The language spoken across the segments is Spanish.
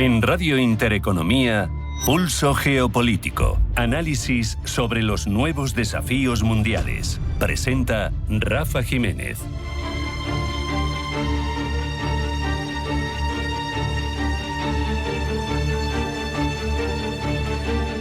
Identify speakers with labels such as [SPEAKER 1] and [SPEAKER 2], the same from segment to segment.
[SPEAKER 1] En Radio Intereconomía, Pulso Geopolítico. Análisis sobre los nuevos desafíos mundiales. Presenta Rafa Jiménez.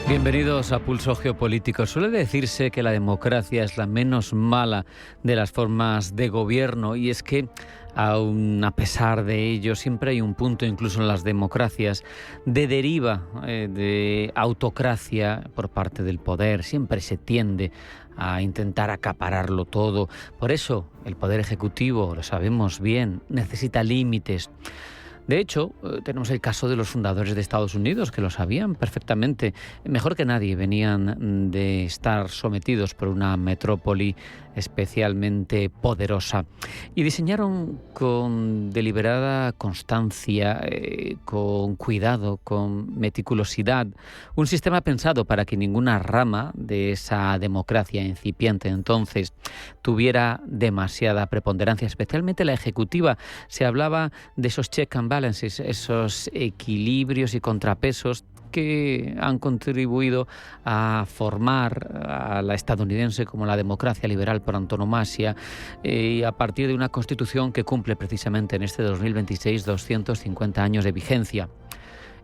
[SPEAKER 2] Bienvenidos a Pulso Geopolítico. Suele decirse que la democracia es la menos mala de las formas de gobierno, y es que aún a pesar de ello siempre hay un punto, incluso en las democracias, de deriva, de autocracia por parte del poder. Siempre se tiende a intentar acapararlo todo. Por eso el poder ejecutivo, lo sabemos bien, necesita límites. De hecho, tenemos el caso de los fundadores de Estados Unidos, que lo sabían perfectamente. Mejor que nadie, venían de estar sometidos por una metrópoli especialmente poderosa y diseñaron con deliberada constancia, con cuidado, con meticulosidad, un sistema pensado para que ninguna rama de esa democracia incipiente entonces tuviera demasiada preponderancia, especialmente la ejecutiva. Se hablaba de esos check and balances, esos equilibrios y contrapesos que han contribuido a formar a la estadounidense como la democracia liberal por antonomasia, y a partir de una constitución que cumple precisamente en este 2026 250 años de vigencia.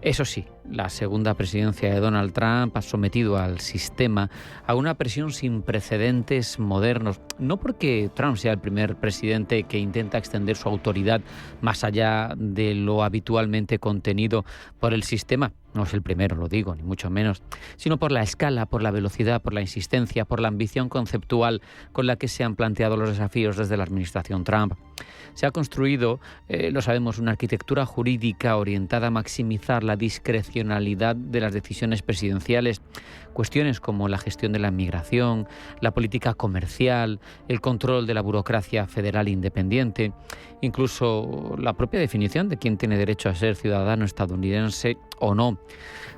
[SPEAKER 2] Eso sí, la segunda presidencia de Donald Trump ha sometido al sistema a una presión sin precedentes modernos. No porque Trump sea el primer presidente que intenta extender su autoridad más allá de lo habitualmente contenido por el sistema. No es el primero, lo digo, ni mucho menos, sino por la escala, por la velocidad, por la insistencia, por la ambición conceptual con la que se han planteado los desafíos desde la administración Trump. Se ha construido, lo sabemos, una arquitectura jurídica orientada a maximizar la discrecionalidad de las decisiones presidenciales. Cuestiones como la gestión de la inmigración, la política comercial, el control de la burocracia federal independiente, incluso la propia definición de quién tiene derecho a ser ciudadano estadounidense o no.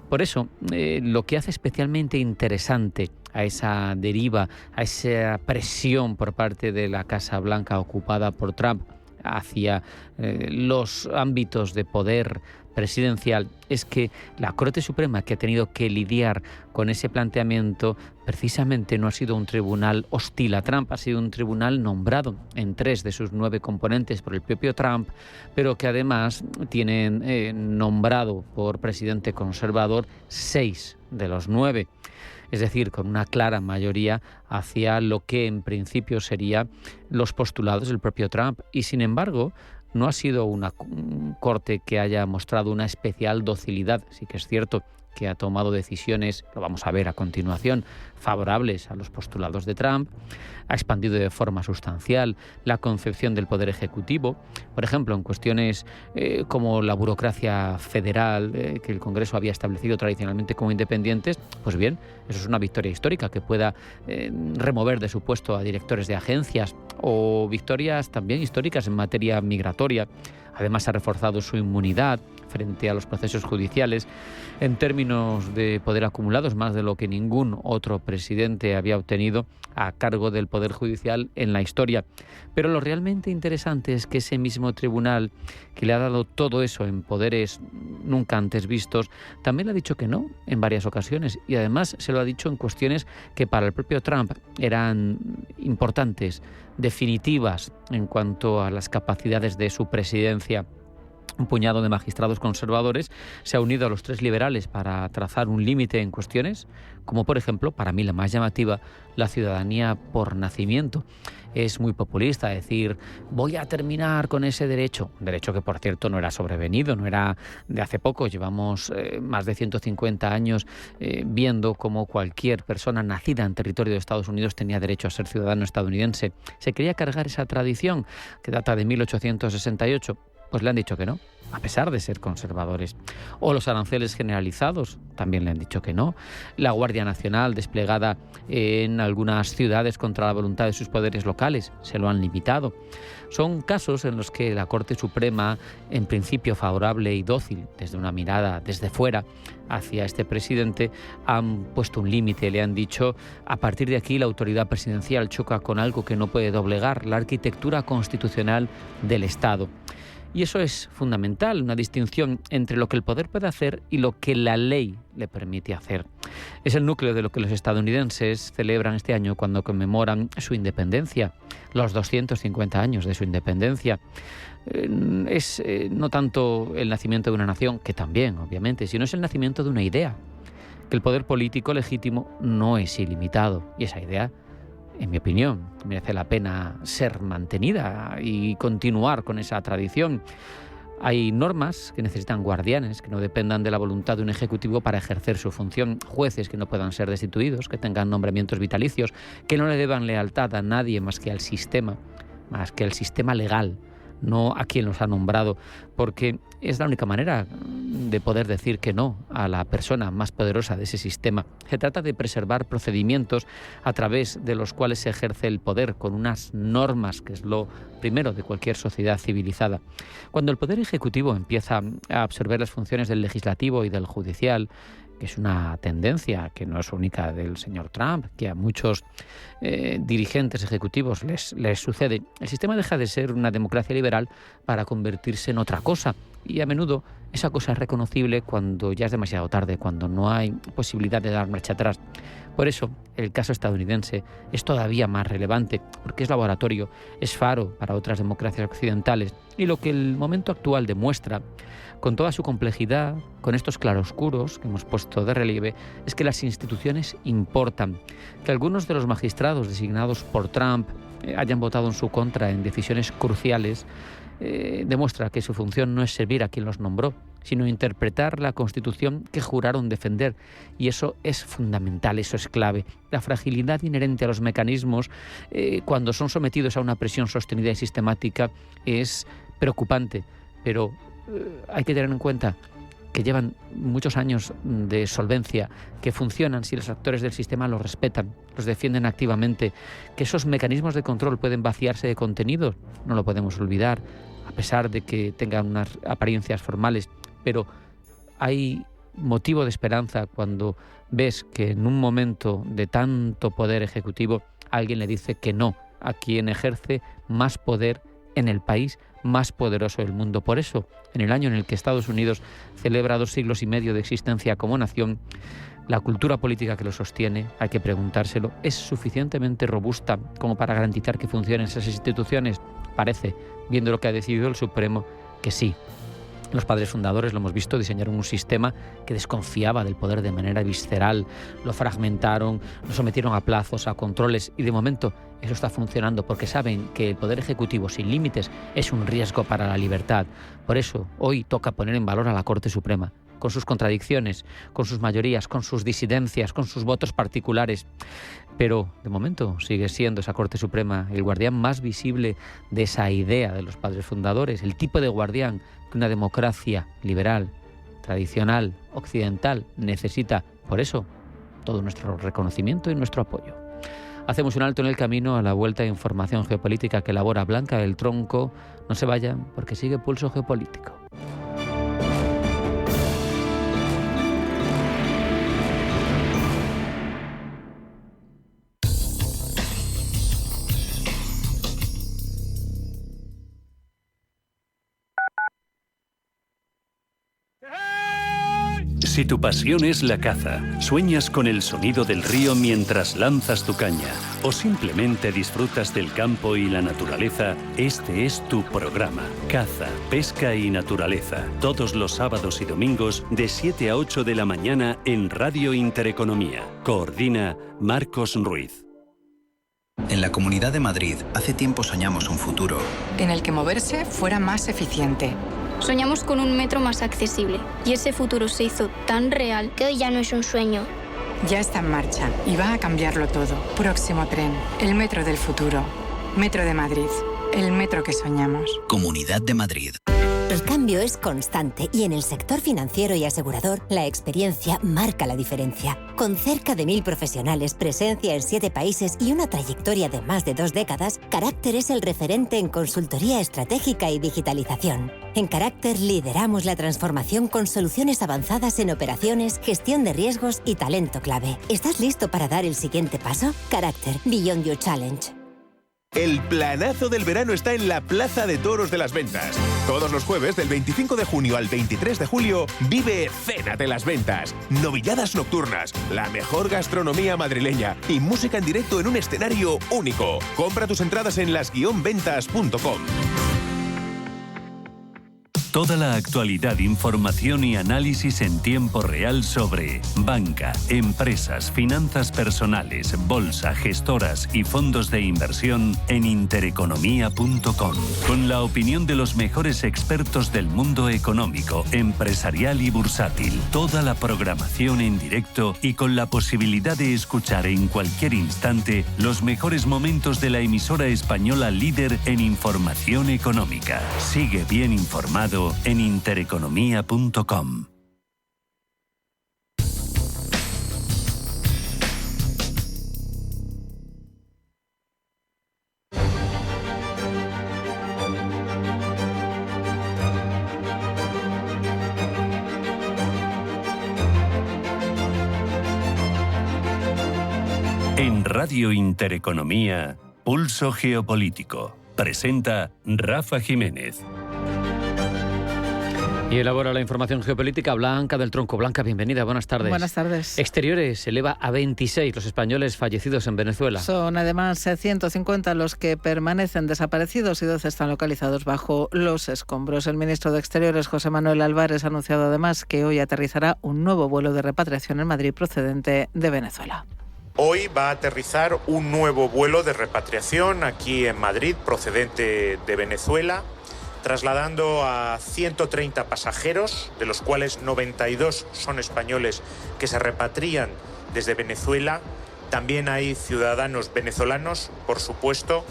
[SPEAKER 2] Por eso, lo que hace especialmente interesante a esa deriva, a esa presión por parte de la Casa Blanca ocupada por Trump hacia los ámbitos de poder presidencial, es que la Corte Suprema, que ha tenido que lidiar con ese planteamiento, precisamente no ha sido un tribunal hostil a Trump, ha sido un tribunal nombrado en 3 de sus 9 componentes por el propio Trump, pero que además tienen nombrado por presidente conservador 6 de los 9. Es decir, con una clara mayoría hacia lo que en principio serían los postulados del propio Trump. Y sin embargo, no ha sido una corte que haya mostrado una especial docilidad. Sí que es cierto que ha tomado decisiones, lo vamos a ver a continuación, favorables a los postulados de Trump, ha expandido de forma sustancial la concepción del poder ejecutivo, por ejemplo, en cuestiones como la burocracia federal, que el Congreso había establecido tradicionalmente como independientes. Pues bien, eso es una victoria histórica, que pueda remover de su puesto a directores de agencias, o victorias también históricas en materia migratoria. Además, ha reforzado su inmunidad frente a los procesos judiciales. En términos de poder acumulados, más de lo que ningún otro presidente había obtenido a cargo del Poder Judicial en la historia. Pero lo realmente interesante es que ese mismo tribunal, que le ha dado todo eso en poderes nunca antes vistos, también le ha dicho que no en varias ocasiones, y además se lo ha dicho en cuestiones que para el propio Trump eran importantes, definitivas en cuanto a las capacidades de su presidencia. Un puñado de magistrados conservadores se ha unido a los 3 liberales para trazar un límite en cuestiones como, por ejemplo, para mí la más llamativa, la ciudadanía por nacimiento. Es muy populista decir, voy a terminar con ese derecho. Un derecho que, por cierto, no era sobrevenido, no era de hace poco. Llevamos más de 150 años viendo cómo cualquier persona nacida en territorio de Estados Unidos tenía derecho a ser ciudadano estadounidense. Se quería cargar esa tradición que data de 1868. Pues le han dicho que no, a pesar de ser conservadores. O los aranceles generalizados, también le han dicho que no. La Guardia Nacional desplegada en algunas ciudades contra la voluntad de sus poderes locales, se lo han limitado. Son casos en los que la Corte Suprema, en principio favorable y dócil, desde una mirada desde fuera hacia este presidente, han puesto un límite. Le han dicho, a partir de aquí la autoridad presidencial choca con algo que no puede doblegar, la arquitectura constitucional del Estado. Y eso es fundamental, una distinción entre lo que el poder puede hacer y lo que la ley le permite hacer. Es el núcleo de lo que los estadounidenses celebran este año cuando conmemoran su independencia, los 250 años de su independencia. Es no tanto el nacimiento de una nación, que también, obviamente, sino es el nacimiento de una idea, que el poder político legítimo no es ilimitado. Y esa idea, en mi opinión, merece la pena ser mantenida y continuar con esa tradición. Hay normas que necesitan guardianes, que no dependan de la voluntad de un ejecutivo para ejercer su función, jueces que no puedan ser destituidos, que tengan nombramientos vitalicios, que no le deban lealtad a nadie más que al sistema legal, no a quien los ha nombrado, porque es la única manera de poder decir que no a la persona más poderosa de ese sistema. Se trata de preservar procedimientos a través de los cuales se ejerce el poder con unas normas, que es lo primero de cualquier sociedad civilizada. Cuando el poder ejecutivo empieza a absorber las funciones del legislativo y del judicial, que es una tendencia que no es única del señor Trump, que a muchos dirigentes ejecutivos les sucede, el sistema deja de ser una democracia liberal para convertirse en otra cosa. Y a menudo esa cosa es reconocible cuando ya es demasiado tarde, cuando no hay posibilidad de dar marcha atrás. Por eso, el caso estadounidense es todavía más relevante, porque es laboratorio, es faro para otras democracias occidentales. Y lo que el momento actual demuestra, con toda su complejidad, con estos claroscuros que hemos puesto de relieve, es que las instituciones importan. Que algunos de los magistrados designados por Trump hayan votado en su contra en decisiones cruciales, demuestra que su función no es servir a quien los nombró, sino interpretar la Constitución que juraron defender. Y eso es fundamental, eso es clave. La fragilidad inherente a los mecanismos cuando son sometidos a una presión sostenida y sistemática es preocupante, pero hay que tener en cuenta que llevan muchos años de solvencia, que funcionan si los actores del sistema los respetan, los defienden activamente, que esos mecanismos de control pueden vaciarse de contenido, no lo podemos olvidar, a pesar de que tengan unas apariencias formales, pero hay motivo de esperanza cuando ves que en un momento de tanto poder ejecutivo alguien le dice que no a quien ejerce más poder en el país más poderoso del mundo. Por eso, en el año en el que Estados Unidos celebra 2 siglos y medio de existencia como nación, la cultura política que lo sostiene, hay que preguntárselo, ¿es suficientemente robusta como para garantizar que funcionen esas instituciones? Parece, viendo lo que ha decidido el Supremo, que sí. Los padres fundadores, lo hemos visto, diseñaron un sistema que desconfiaba del poder de manera visceral, lo fragmentaron, lo sometieron a plazos, a controles, y de momento eso está funcionando porque saben que el poder ejecutivo sin límites es un riesgo para la libertad. Por eso hoy toca poner en valor a la Corte Suprema, con sus contradicciones, con sus mayorías, con sus disidencias, con sus votos particulares. Pero de momento sigue siendo esa Corte Suprema el guardián más visible de esa idea de los padres fundadores, el tipo de guardián que una democracia liberal, tradicional, occidental necesita. Por eso, todo nuestro reconocimiento y nuestro apoyo. Hacemos un alto en el camino. A la vuelta de información geopolítica que elabora Blanca del Tronco. No se vayan, porque sigue Pulso Geopolítico.
[SPEAKER 1] Si tu pasión es la caza, sueñas con el sonido del río mientras lanzas tu caña, o simplemente disfrutas del campo y la naturaleza, este es tu programa. Caza, pesca y naturaleza. Todos los sábados y domingos de 7 a 8 de la mañana en Radio Intereconomía. Coordina Marcos Ruiz.
[SPEAKER 3] En la Comunidad de Madrid, hace tiempo soñamos un futuro
[SPEAKER 4] en el que moverse fuera más eficiente.
[SPEAKER 5] Soñamos con un metro más accesible y ese futuro se hizo tan real que hoy ya no es un sueño.
[SPEAKER 4] Ya está en marcha y va a cambiarlo todo. Próximo tren, el metro del futuro. Metro de Madrid, el metro que soñamos.
[SPEAKER 3] Comunidad de Madrid.
[SPEAKER 6] El cambio es constante y en el sector financiero y asegurador la experiencia marca la diferencia. Con cerca de 1000 profesionales, presencia en 7 países y una trayectoria de más de 2 décadas, Carácter es el referente en consultoría estratégica y digitalización. En Carácter lideramos la transformación con soluciones avanzadas en operaciones, gestión de riesgos y talento clave. ¿Estás listo para dar el siguiente paso? Carácter, Beyond Your Challenge.
[SPEAKER 7] El planazo del verano está en la Plaza de Toros de las Ventas. Todos los jueves, del 25 de junio al 23 de julio, vive Cénate las Ventas. Novilladas nocturnas, la mejor gastronomía madrileña y música en directo en un escenario único. Compra tus entradas en las-ventas.com.
[SPEAKER 1] Toda la actualidad, información y análisis en tiempo real sobre banca, empresas, finanzas personales, bolsa, gestoras y fondos de inversión en intereconomía.com. Con la opinión de los mejores expertos del mundo económico, empresarial y bursátil. Toda la programación en directo y con la posibilidad de escuchar en cualquier instante los mejores momentos de la emisora española líder en información económica. Sigue bien informado en intereconomía.com. En Radio Intereconomía, Pulso Geopolítico. Presenta Rafa Jiménez.
[SPEAKER 2] Y elabora la información geopolítica Blanca del Tronco. Blanca, bienvenida, buenas tardes.
[SPEAKER 8] Buenas tardes.
[SPEAKER 2] Exteriores se eleva a 26 los españoles fallecidos en Venezuela.
[SPEAKER 8] Son además 150 los que permanecen desaparecidos y 12 están localizados bajo los escombros. El ministro de Exteriores, José Manuel Álvarez, ha anunciado además que hoy aterrizará un nuevo vuelo de repatriación en Madrid procedente de Venezuela.
[SPEAKER 9] Hoy va a aterrizar un nuevo vuelo de repatriación aquí en Madrid procedente de Venezuela, trasladando a 130 pasajeros, de los cuales 92 son españoles que se repatrian desde Venezuela. También hay ciudadanos venezolanos, por supuesto,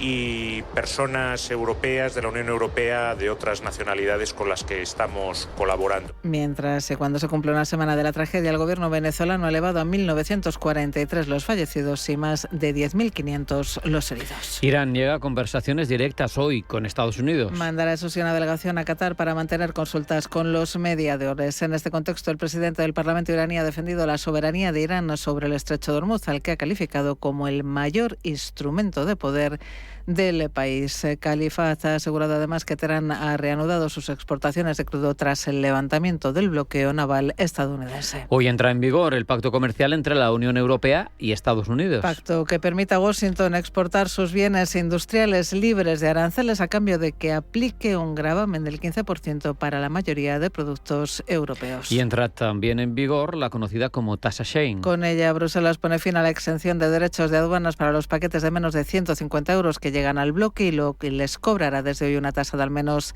[SPEAKER 9] y personas europeas de la Unión Europea de otras nacionalidades con las que estamos colaborando.
[SPEAKER 8] Mientras, cuando se cumple una semana de la tragedia, el gobierno venezolano ha elevado a 1.943 los fallecidos y más de 10.500 los heridos.
[SPEAKER 2] Irán niega conversaciones directas hoy con Estados Unidos.
[SPEAKER 8] Mandará eso sí una delegación a Qatar para mantener consultas con los mediadores. En este contexto, el presidente del Parlamento iraní ha defendido la soberanía de Irán sobre el estrecho de Hormuz, al que ha calificado como el mayor instrumento de poder del país. Califat ha asegurado además que Teherán ha reanudado sus exportaciones de crudo tras el levantamiento del bloqueo naval estadounidense.
[SPEAKER 2] Hoy entra en vigor el pacto comercial entre la Unión Europea y Estados Unidos.
[SPEAKER 8] Pacto que permite a Washington exportar sus bienes industriales libres de aranceles a cambio de que aplique un gravamen del 15% para la mayoría de productos europeos.
[SPEAKER 2] Y entra también en vigor la conocida como tasa Schengen.
[SPEAKER 8] Con ella, Bruselas pone fin a la exención de derechos de aduanas para los paquetes de menos de 150 euros que llegan al bloque y lo que les cobrará desde hoy una tasa de al menos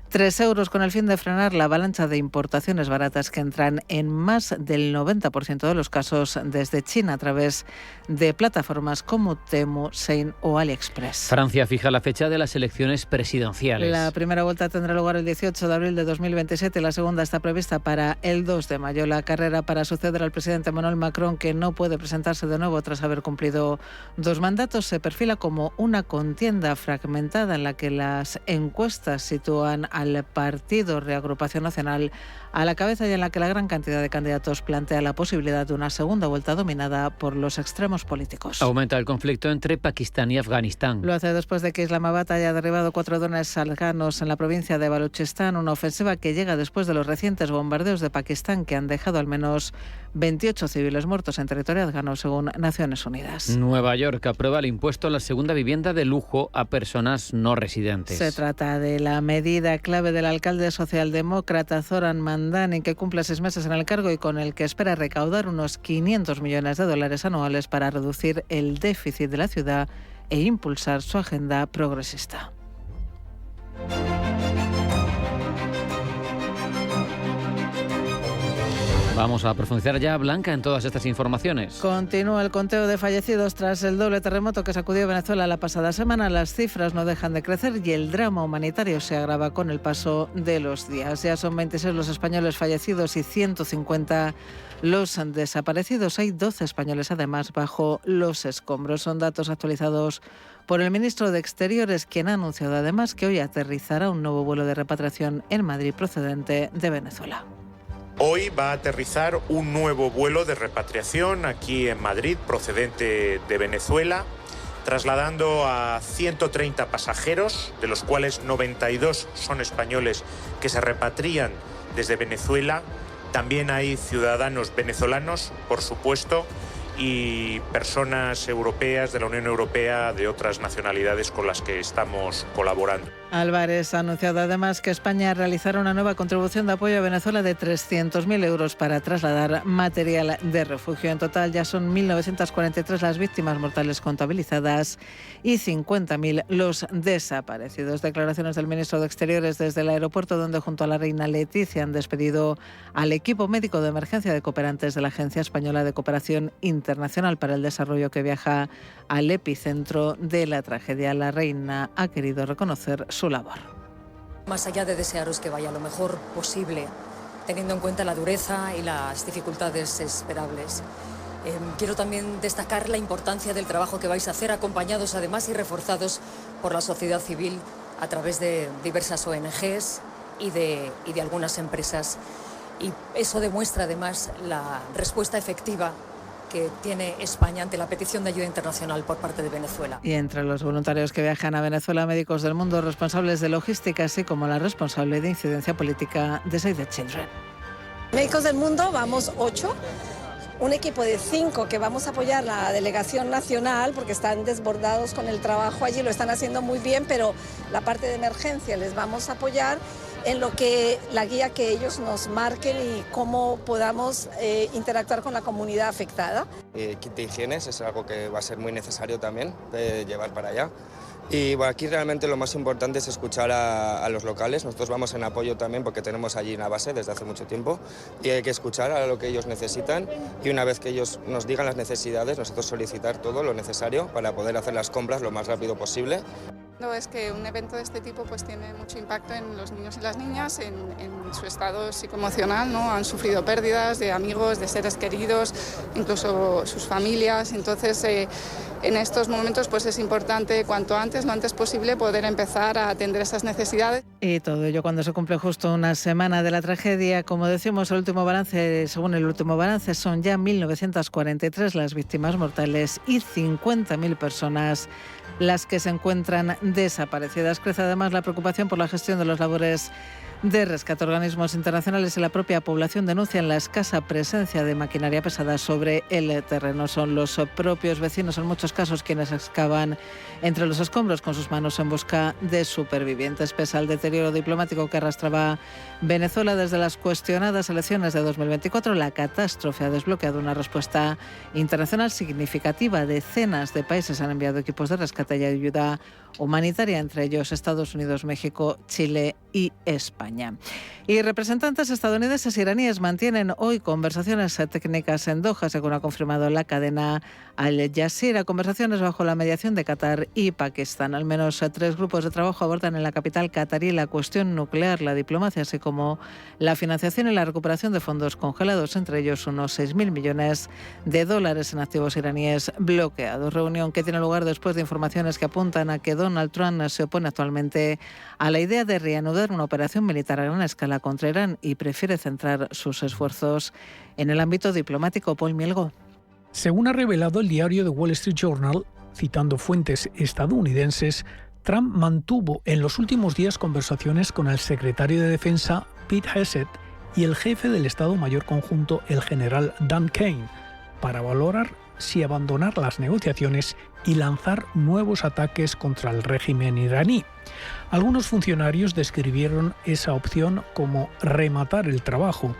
[SPEAKER 8] 3 euros con el fin de frenar la avalancha de importaciones baratas que entran en más del 90% de los casos desde China a través de plataformas como Temu, Shein o AliExpress.
[SPEAKER 2] Francia fija la fecha de las elecciones presidenciales.
[SPEAKER 8] La primera vuelta tendrá lugar el 18 de abril de 2027 y la segunda está prevista para el 2 de mayo. La carrera para suceder al presidente Emmanuel Macron, que no puede presentarse de nuevo tras haber cumplido 2 mandatos, se perfila como una contienda fragmentada en la que las encuestas sitúan al Partido Reagrupación Nacional a la cabeza y en la que la gran cantidad de candidatos plantea la posibilidad de una segunda vuelta dominada por los extremos políticos.
[SPEAKER 2] Aumenta el conflicto entre Pakistán y Afganistán.
[SPEAKER 8] Lo hace después de que Islamabad haya derribado 4 drones afganos en la provincia de Baluchistán, una ofensiva que llega después de los recientes bombardeos de Pakistán que han dejado al menos 28 civiles muertos en territorio afgano, según Naciones Unidas.
[SPEAKER 2] Nueva York aprueba el impuesto a la segunda vivienda de lujo a personas no residentes.
[SPEAKER 8] Se trata de la medida clave del alcalde socialdemócrata Zoran Mandani, que cumple 6 meses en el cargo y con el que espera recaudar unos 500 millones de dólares anuales para reducir el déficit de la ciudad e impulsar su agenda progresista.
[SPEAKER 2] Vamos a profundizar ya, Blanca, en todas estas informaciones.
[SPEAKER 8] Continúa el conteo de fallecidos tras el doble terremoto que sacudió Venezuela la pasada semana. Las cifras no dejan de crecer y el drama humanitario se agrava con el paso de los días. Ya son 26 los españoles fallecidos y 150 los desaparecidos. Hay 12 españoles además bajo los escombros. Son datos actualizados por el ministro de Exteriores, quien ha anunciado además que hoy aterrizará un nuevo vuelo de repatriación en Madrid procedente de Venezuela.
[SPEAKER 9] Hoy va a aterrizar un nuevo vuelo de repatriación aquí en Madrid procedente de Venezuela, trasladando a 130 pasajeros, de los cuales 92 son españoles que se repatrian desde Venezuela. También hay ciudadanos venezolanos, por supuesto, y personas europeas de la Unión Europea de otras nacionalidades con las que estamos colaborando.
[SPEAKER 8] Álvarez ha anunciado además que España realizará una nueva contribución de apoyo a Venezuela de 300.000 euros para trasladar material de refugio. En total ya son 1.943 las víctimas mortales contabilizadas y 50.000 los desaparecidos. Declaraciones del ministro de Exteriores desde el aeropuerto, donde junto a la reina Leticia han despedido al equipo médico de emergencia de cooperantes de la Agencia Española de Cooperación Internacional para el Desarrollo, que viaja al epicentro de la tragedia. La reina ha querido reconocer su labor.
[SPEAKER 10] Más allá de desearos que vaya lo mejor posible, teniendo en cuenta la dureza y las dificultades esperables, quiero también destacar la importancia del trabajo que vais a hacer, acompañados además y reforzados por la sociedad civil a través de diversas ONGs y de algunas empresas. Y eso demuestra además la respuesta efectiva que tiene España ante la petición de ayuda internacional por parte de Venezuela.
[SPEAKER 8] Y entre los voluntarios que viajan a Venezuela, médicos del mundo, responsables de logística, así como la responsable de incidencia política de Save the Children.
[SPEAKER 11] Médicos del mundo, vamos 8. Un equipo de 5 que vamos a apoyar la delegación nacional porque están desbordados con el trabajo allí, lo están haciendo muy bien, pero la parte de emergencia les vamos a apoyar en lo que la guía que ellos nos marquen y cómo podamos interactuar con la comunidad afectada.
[SPEAKER 12] Kit de higiene es algo que va a ser muy necesario también llevar para allá. Y bueno, aquí realmente lo más importante es escuchar a los locales. Nosotros vamos en apoyo también porque tenemos allí una base desde hace mucho tiempo y hay que escuchar a lo que ellos necesitan y una vez que ellos nos digan las necesidades, nosotros solicitar todo lo necesario para poder hacer las compras lo más rápido posible.
[SPEAKER 13] Es que un evento de este tipo pues tiene mucho impacto en los niños y las niñas, en su estado psicoemocional, ¿no? Han sufrido pérdidas de amigos, de seres queridos, incluso sus familias. Entonces, en estos momentos pues es importante cuanto antes, lo antes posible, poder empezar a atender esas necesidades.
[SPEAKER 8] Y todo ello cuando se cumple justo una semana de la tragedia. Como decimos, según el último balance, son ya 1.943 las víctimas mortales y 50.000 personas las que se encuentran desaparecidas. Crece además la preocupación por la gestión de las labores de rescate. Organismos internacionales y la propia población denuncian la escasa presencia de maquinaria pesada sobre el terreno. Son los propios vecinos, en muchos casos, quienes excavan entre los escombros con sus manos en busca de supervivientes. Pese al deterioro diplomático que arrastraba Venezuela desde las cuestionadas elecciones de 2024, la catástrofe ha desbloqueado una respuesta internacional significativa. Decenas de países han enviado equipos de rescate y ayuda humanitaria, entre ellos Estados Unidos, México, Chile y España. Y representantes estadounidenses e iraníes mantienen hoy conversaciones técnicas en Doha, según ha confirmado la cadena Al Jazeera. Conversaciones bajo la mediación de Qatar y Pakistán. Al menos 3 grupos de trabajo abordan en la capital qatarí la cuestión nuclear, la diplomacia, así como la financiación y la recuperación de fondos congelados, entre ellos unos $6.000 millones en activos iraníes bloqueados. Reunión que tiene lugar después de informaciones que apuntan a que Donald Trump se opone actualmente a la idea de reanudar una operación militar a gran escala contra Irán y prefiere centrar sus esfuerzos en el ámbito diplomático. Paul Mielgo.
[SPEAKER 14] Según ha revelado el diario The Wall Street Journal, citando fuentes estadounidenses, Trump mantuvo en los últimos días conversaciones con el secretario de Defensa, Pete Hegseth, y el jefe del Estado Mayor Conjunto, el general Dan Kane, para valorar si abandonar las negociaciones y lanzar nuevos ataques contra el régimen iraní. Algunos funcionarios describieron esa opción como rematar el trabajo,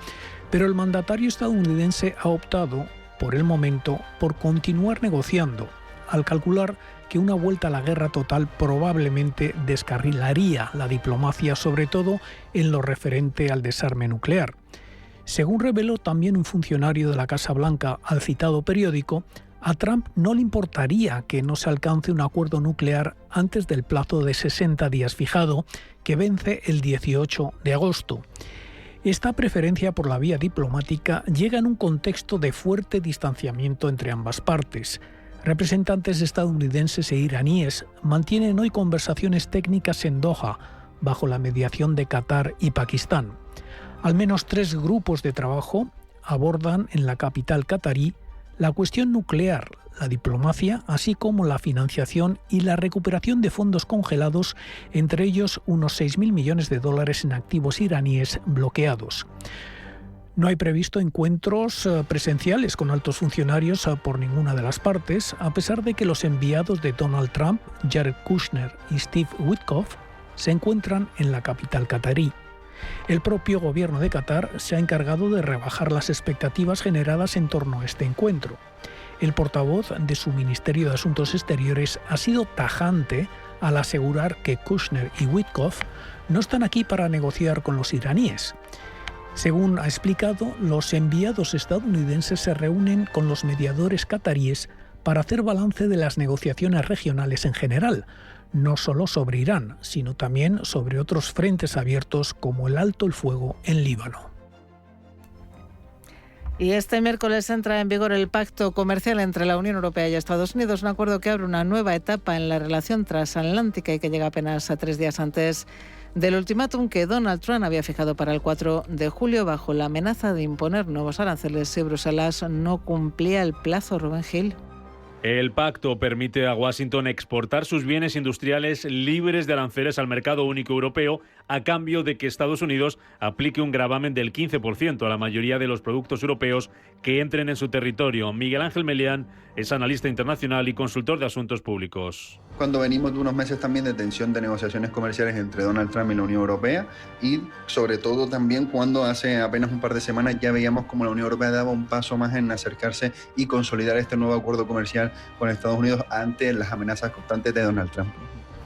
[SPEAKER 14] pero el mandatario estadounidense ha optado, por el momento, por continuar negociando, al calcular que una vuelta a la guerra total probablemente descarrilaría la diplomacia, sobre todo en lo referente al desarme nuclear. Según reveló también un funcionario de la Casa Blanca al citado periódico, a Trump no le importaría que no se alcance un acuerdo nuclear antes del plazo de 60 días fijado, que vence el 18 de agosto. Esta preferencia por la vía diplomática llega en un contexto de fuerte distanciamiento entre ambas partes. Representantes estadounidenses e iraníes mantienen hoy conversaciones técnicas en Doha, bajo la mediación de Qatar y Pakistán. Al menos 3 grupos de trabajo abordan en la capital qatarí la cuestión nuclear, la diplomacia, así como la financiación y la recuperación de fondos congelados, entre ellos unos 6.000 millones de dólares en activos iraníes bloqueados. No hay previsto encuentros presenciales con altos funcionarios por ninguna de las partes, a pesar de que los enviados de Donald Trump, Jared Kushner y Steve Witkoff, se encuentran en la capital catarí. El propio gobierno de Qatar se ha encargado de rebajar las expectativas generadas en torno a este encuentro. El portavoz de su Ministerio de Asuntos Exteriores ha sido tajante al asegurar que Kushner y Witkoff no están aquí para negociar con los iraníes. Según ha explicado, los enviados estadounidenses se reúnen con los mediadores cataríes para hacer balance de las negociaciones regionales en general, no solo sobre Irán, sino también sobre otros frentes abiertos como el alto el fuego en Líbano.
[SPEAKER 8] Y este miércoles entra en vigor el pacto comercial entre la Unión Europea y Estados Unidos, un acuerdo que abre una nueva etapa en la relación transatlántica y que llega apenas a 3 días antes del ultimátum que Donald Trump había fijado para el 4 de julio bajo la amenaza de imponer nuevos aranceles si Bruselas no cumplía el plazo. Rubén Gil.
[SPEAKER 15] El pacto permite a Washington exportar sus bienes industriales libres de aranceles al mercado único europeo a cambio de que Estados Unidos aplique un gravamen del 15% a la mayoría de los productos europeos que entren en su territorio. Miguel Ángel Melián es analista internacional y consultor de asuntos públicos.
[SPEAKER 16] Cuando venimos de unos meses también de tensión de negociaciones comerciales entre Donald Trump y la Unión Europea, y sobre todo también cuando hace apenas un par de semanas ya veíamos como la Unión Europea daba un paso más en acercarse y consolidar este nuevo acuerdo comercial con Estados Unidos ante las amenazas constantes de Donald Trump.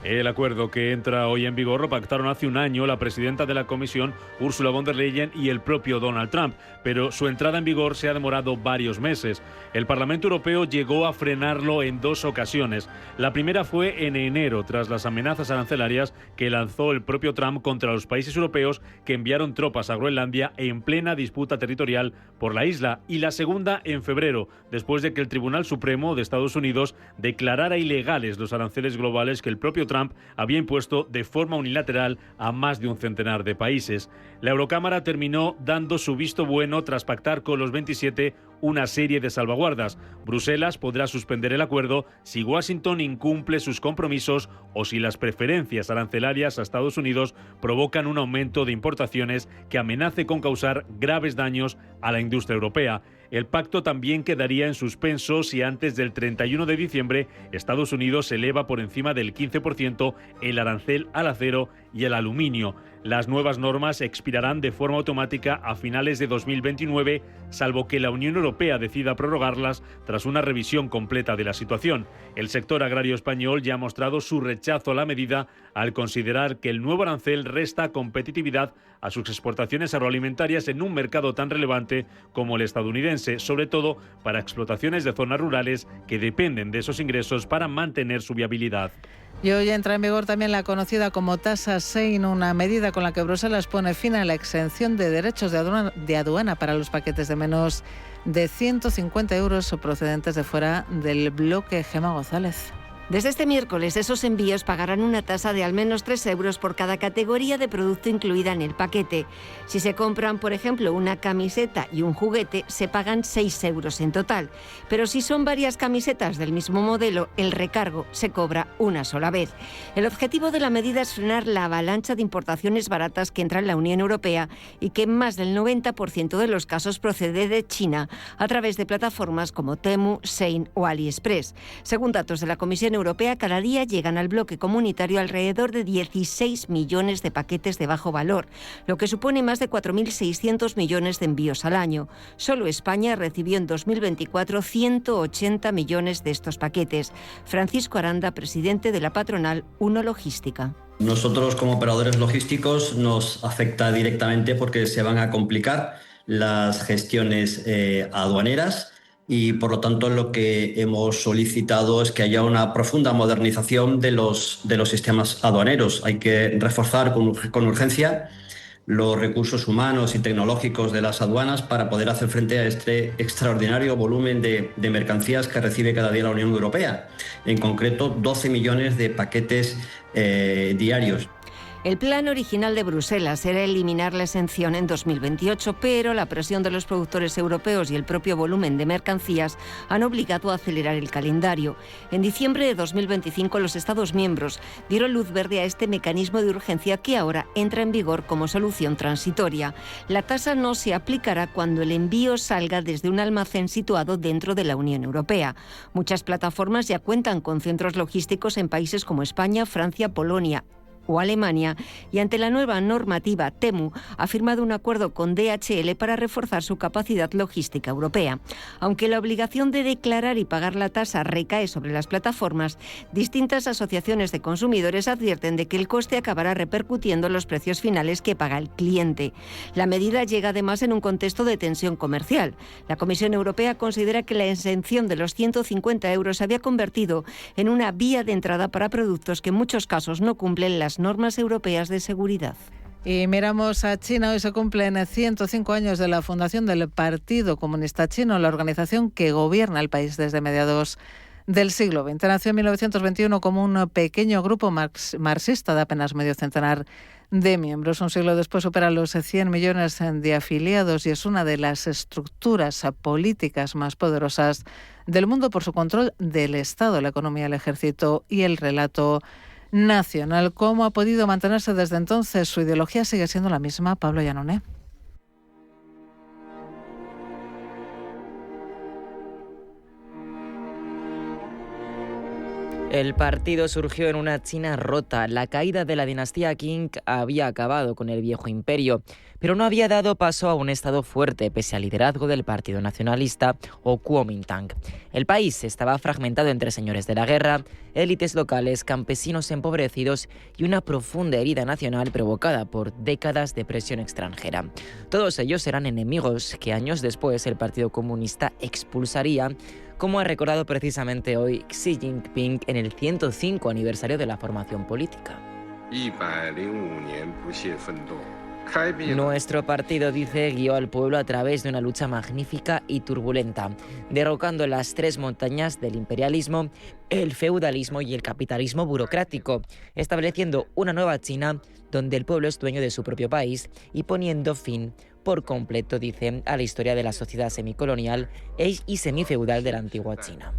[SPEAKER 15] El acuerdo que entra hoy en vigor lo pactaron hace un año la presidenta de la Comisión, Ursula von der Leyen, y el propio Donald Trump, pero su entrada en vigor se ha demorado varios meses. El Parlamento Europeo llegó a frenarlo en 2 ocasiones. La primera fue en enero, tras las amenazas arancelarias que lanzó el propio Trump contra los países europeos que enviaron tropas a Groenlandia en plena disputa territorial por la isla, y la segunda en febrero, después de que el Tribunal Supremo de Estados Unidos declarara ilegales los aranceles globales que el propio Trump había impuesto de forma unilateral a más de un centenar de países. La Eurocámara terminó dando su visto bueno tras pactar con los 27 una serie de salvaguardas. Bruselas podrá suspender el acuerdo si Washington incumple sus compromisos o si las preferencias arancelarias a Estados Unidos provocan un aumento de importaciones que amenace con causar graves daños a la industria europea. El pacto también quedaría en suspenso si antes del 31 de diciembre Estados Unidos eleva por encima del 15% el arancel al acero y el aluminio. Las nuevas normas expirarán de forma automática a finales de 2029, salvo que la Unión Europea decida prorrogarlas tras una revisión completa de la situación. El sector agrario español ya ha mostrado su rechazo a la medida al considerar que el nuevo arancel resta competitividad a sus exportaciones agroalimentarias en un mercado tan relevante como el estadounidense, sobre todo para explotaciones de zonas rurales que dependen de esos ingresos para mantener su viabilidad.
[SPEAKER 8] Y hoy entra en vigor también la conocida como tasa Sein, una medida con la que Bruselas pone fin a la exención de derechos de aduana para los paquetes de menos de 150 euros procedentes de fuera del bloque. Gemma González.
[SPEAKER 17] Desde este miércoles, esos envíos pagarán una tasa de al menos 3 euros por cada categoría de producto incluida en el paquete. Si se compran, por ejemplo, una camiseta y un juguete, se pagan 6 euros en total. Pero si son varias camisetas del mismo modelo, el recargo se cobra una sola vez. El objetivo de la medida es frenar la avalancha de importaciones baratas que entra en la Unión Europea y que en más del 90% de los casos procede de China a través de plataformas como Temu, Shein o AliExpress. Según datos de la Comisión Europea, cada día llegan al bloque comunitario alrededor de 16 millones de paquetes de bajo valor, lo que supone más de 4.600 millones de envíos al año. Solo España recibió en 2024 180 millones de estos paquetes. Francisco Aranda, presidente de la patronal Uno Logística.
[SPEAKER 18] Nosotros, como operadores logísticos, nos afecta directamente porque se van a complicar las gestiones aduaneras. Y, por lo tanto, lo que hemos solicitado es que haya una profunda modernización de los sistemas aduaneros. Hay que reforzar con urgencia los recursos humanos y tecnológicos de las aduanas para poder hacer frente a este extraordinario volumen de mercancías que recibe cada día la Unión Europea. En concreto, 12 millones de paquetes diarios.
[SPEAKER 17] El plan original de Bruselas era eliminar la exención en 2028, pero la presión de los productores europeos y el propio volumen de mercancías han obligado a acelerar el calendario. En diciembre de 2025, los Estados miembros dieron luz verde a este mecanismo de urgencia que ahora entra en vigor como solución transitoria. La tasa no se aplicará cuando el envío salga desde un almacén situado dentro de la Unión Europea. Muchas plataformas ya cuentan con centros logísticos en países como España, Francia, Polonia o Alemania, y ante la nueva normativa, Temu ha firmado un acuerdo con DHL para reforzar su capacidad logística europea. Aunque la obligación de declarar y pagar la tasa recae sobre las plataformas, distintas asociaciones de consumidores advierten de que el coste acabará repercutiendo en los precios finales que paga el cliente. La medida llega además en un contexto de tensión comercial. La Comisión Europea considera que la exención de los 150 euros se había convertido en una vía de entrada para productos que en muchos casos no cumplen las normas europeas de seguridad.
[SPEAKER 8] Y miramos a China. Hoy se cumplen 105 años de la fundación del Partido Comunista Chino, la organización que gobierna el país desde mediados del siglo XX. Nació en 1921 como un pequeño grupo marxista de apenas medio centenar de miembros. Un siglo después supera los 100 millones de afiliados y es una de las estructuras políticas más poderosas del mundo por su control del Estado, la economía, el ejército y el relato nacional. ¿Cómo ha podido mantenerse desde entonces? Su ideología sigue siendo la misma. Pablo Llanoné.
[SPEAKER 19] El partido surgió en una China rota. La caída de la dinastía Qing había acabado con el viejo imperio, pero no había dado paso a un estado fuerte pese al liderazgo del Partido Nacionalista o Kuomintang. El país estaba fragmentado entre señores de la guerra, élites locales, campesinos empobrecidos y una profunda herida nacional provocada por décadas de presión extranjera. Todos ellos eran enemigos que años después el Partido Comunista expulsaría, como ha recordado precisamente hoy Xi Jinping en el 105 aniversario de la formación política. Nuestro partido, dice, guió al pueblo a través de una lucha magnífica y turbulenta, derrocando las tres montañas del imperialismo, el feudalismo y el capitalismo burocrático, estableciendo una nueva China donde el pueblo es dueño de su propio país y poniendo fin por completo, dice, a la historia de la sociedad semicolonial y semifeudal de la antigua China.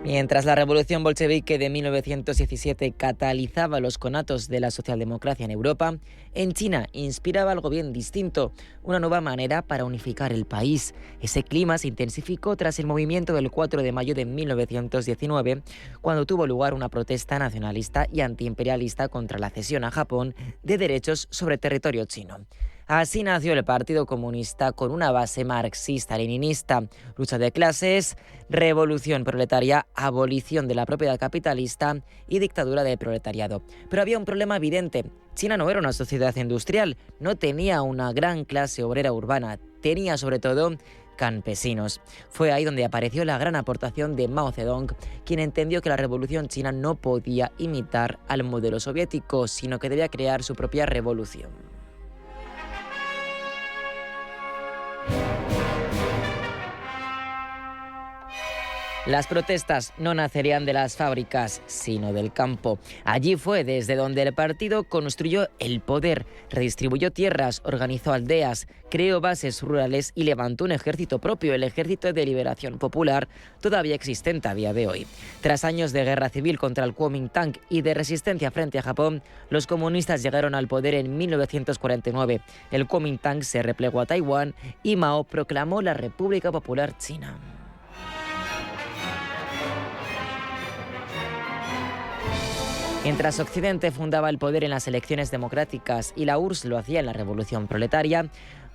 [SPEAKER 19] Mientras la revolución bolchevique de 1917 catalizaba los conatos de la socialdemocracia en Europa, en China inspiraba algo bien distinto, una nueva manera para unificar el país. Ese clima se intensificó tras el movimiento del 4 de mayo de 1919, cuando tuvo lugar una protesta nacionalista y antiimperialista contra la cesión a Japón de derechos sobre territorio chino. Así nació el Partido Comunista con una base marxista-leninista, lucha de clases, revolución proletaria, abolición de la propiedad capitalista y dictadura del proletariado. Pero había un problema evidente. China no era una sociedad industrial, no tenía una gran clase obrera urbana, tenía sobre todo campesinos. Fue ahí donde apareció la gran aportación de Mao Zedong, quien entendió que la revolución china no podía imitar al modelo soviético, sino que debía crear su propia revolución. Las protestas no nacerían de las fábricas, sino del campo. Allí fue desde donde el partido construyó el poder, redistribuyó tierras, organizó aldeas, creó bases rurales y levantó un ejército propio, el Ejército de Liberación Popular, todavía existente a día de hoy. Tras años de guerra civil contra el Kuomintang y de resistencia frente a Japón, los comunistas llegaron al poder en 1949. El Kuomintang se replegó a Taiwán y Mao proclamó la República Popular China. Mientras Occidente fundaba el poder en las elecciones democráticas y la URSS lo hacía en la revolución proletaria,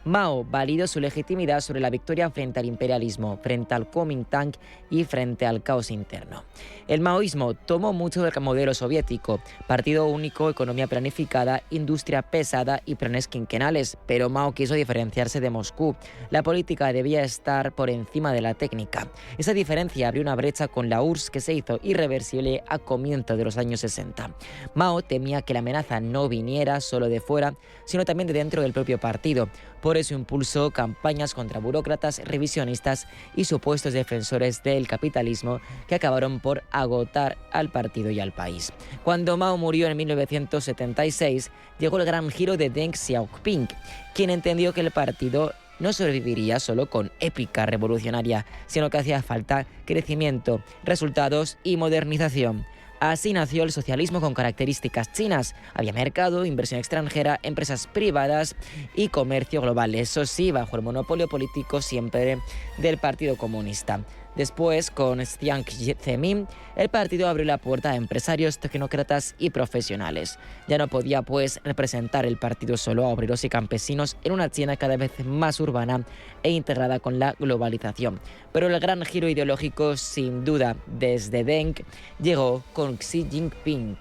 [SPEAKER 19] Mao validó su legitimidad sobre la victoria frente al imperialismo, frente al Kuomintang y frente al caos interno. El maoísmo tomó mucho del modelo soviético, partido único, economía planificada, industria pesada y planes quinquenales, pero Mao quiso diferenciarse de Moscú. La política debía estar por encima de la técnica. Esa diferencia abrió una brecha con la URSS que se hizo irreversible a comienzos de los años 60. Mao temía que la amenaza no viniera solo de fuera, sino también de dentro del propio partido. Por Por eso impulsó campañas contra burócratas, revisionistas y supuestos defensores del capitalismo que acabaron por agotar al partido y al país. Cuando Mao murió en 1976, llegó el gran giro de Deng Xiaoping, quien entendió que el partido no sobreviviría solo con épica revolucionaria, sino que hacía falta crecimiento, resultados y modernización. Así nació el socialismo con características chinas. Había mercado, inversión extranjera, empresas privadas y comercio global. Eso sí, bajo el monopolio político siempre del Partido Comunista. Después, con Jiang Zemin, el partido abrió la puerta a empresarios, tecnócratas y profesionales. Ya no podía, pues, representar el partido solo a obreros y campesinos en una China cada vez más urbana e integrada con la globalización. Pero el gran giro ideológico, sin duda, desde Deng, llegó con Xi Jinping.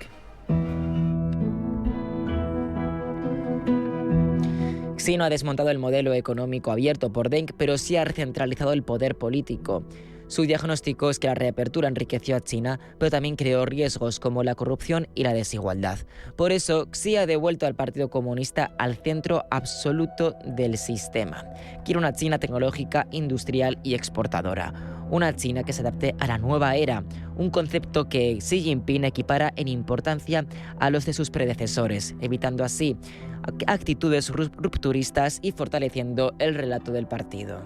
[SPEAKER 19] Xi no ha desmontado el modelo económico abierto por Deng, pero sí ha recentralizado el poder político. Su diagnóstico es que la reapertura enriqueció a China, pero también creó riesgos como la corrupción y la desigualdad. Por eso, Xi ha devuelto al Partido Comunista al centro absoluto del sistema. Quiere una China tecnológica, industrial y exportadora. Una China que se adapte a la nueva era, un concepto que Xi Jinping equipara en importancia a los de sus predecesores, evitando así actitudes rupturistas y fortaleciendo el relato del partido.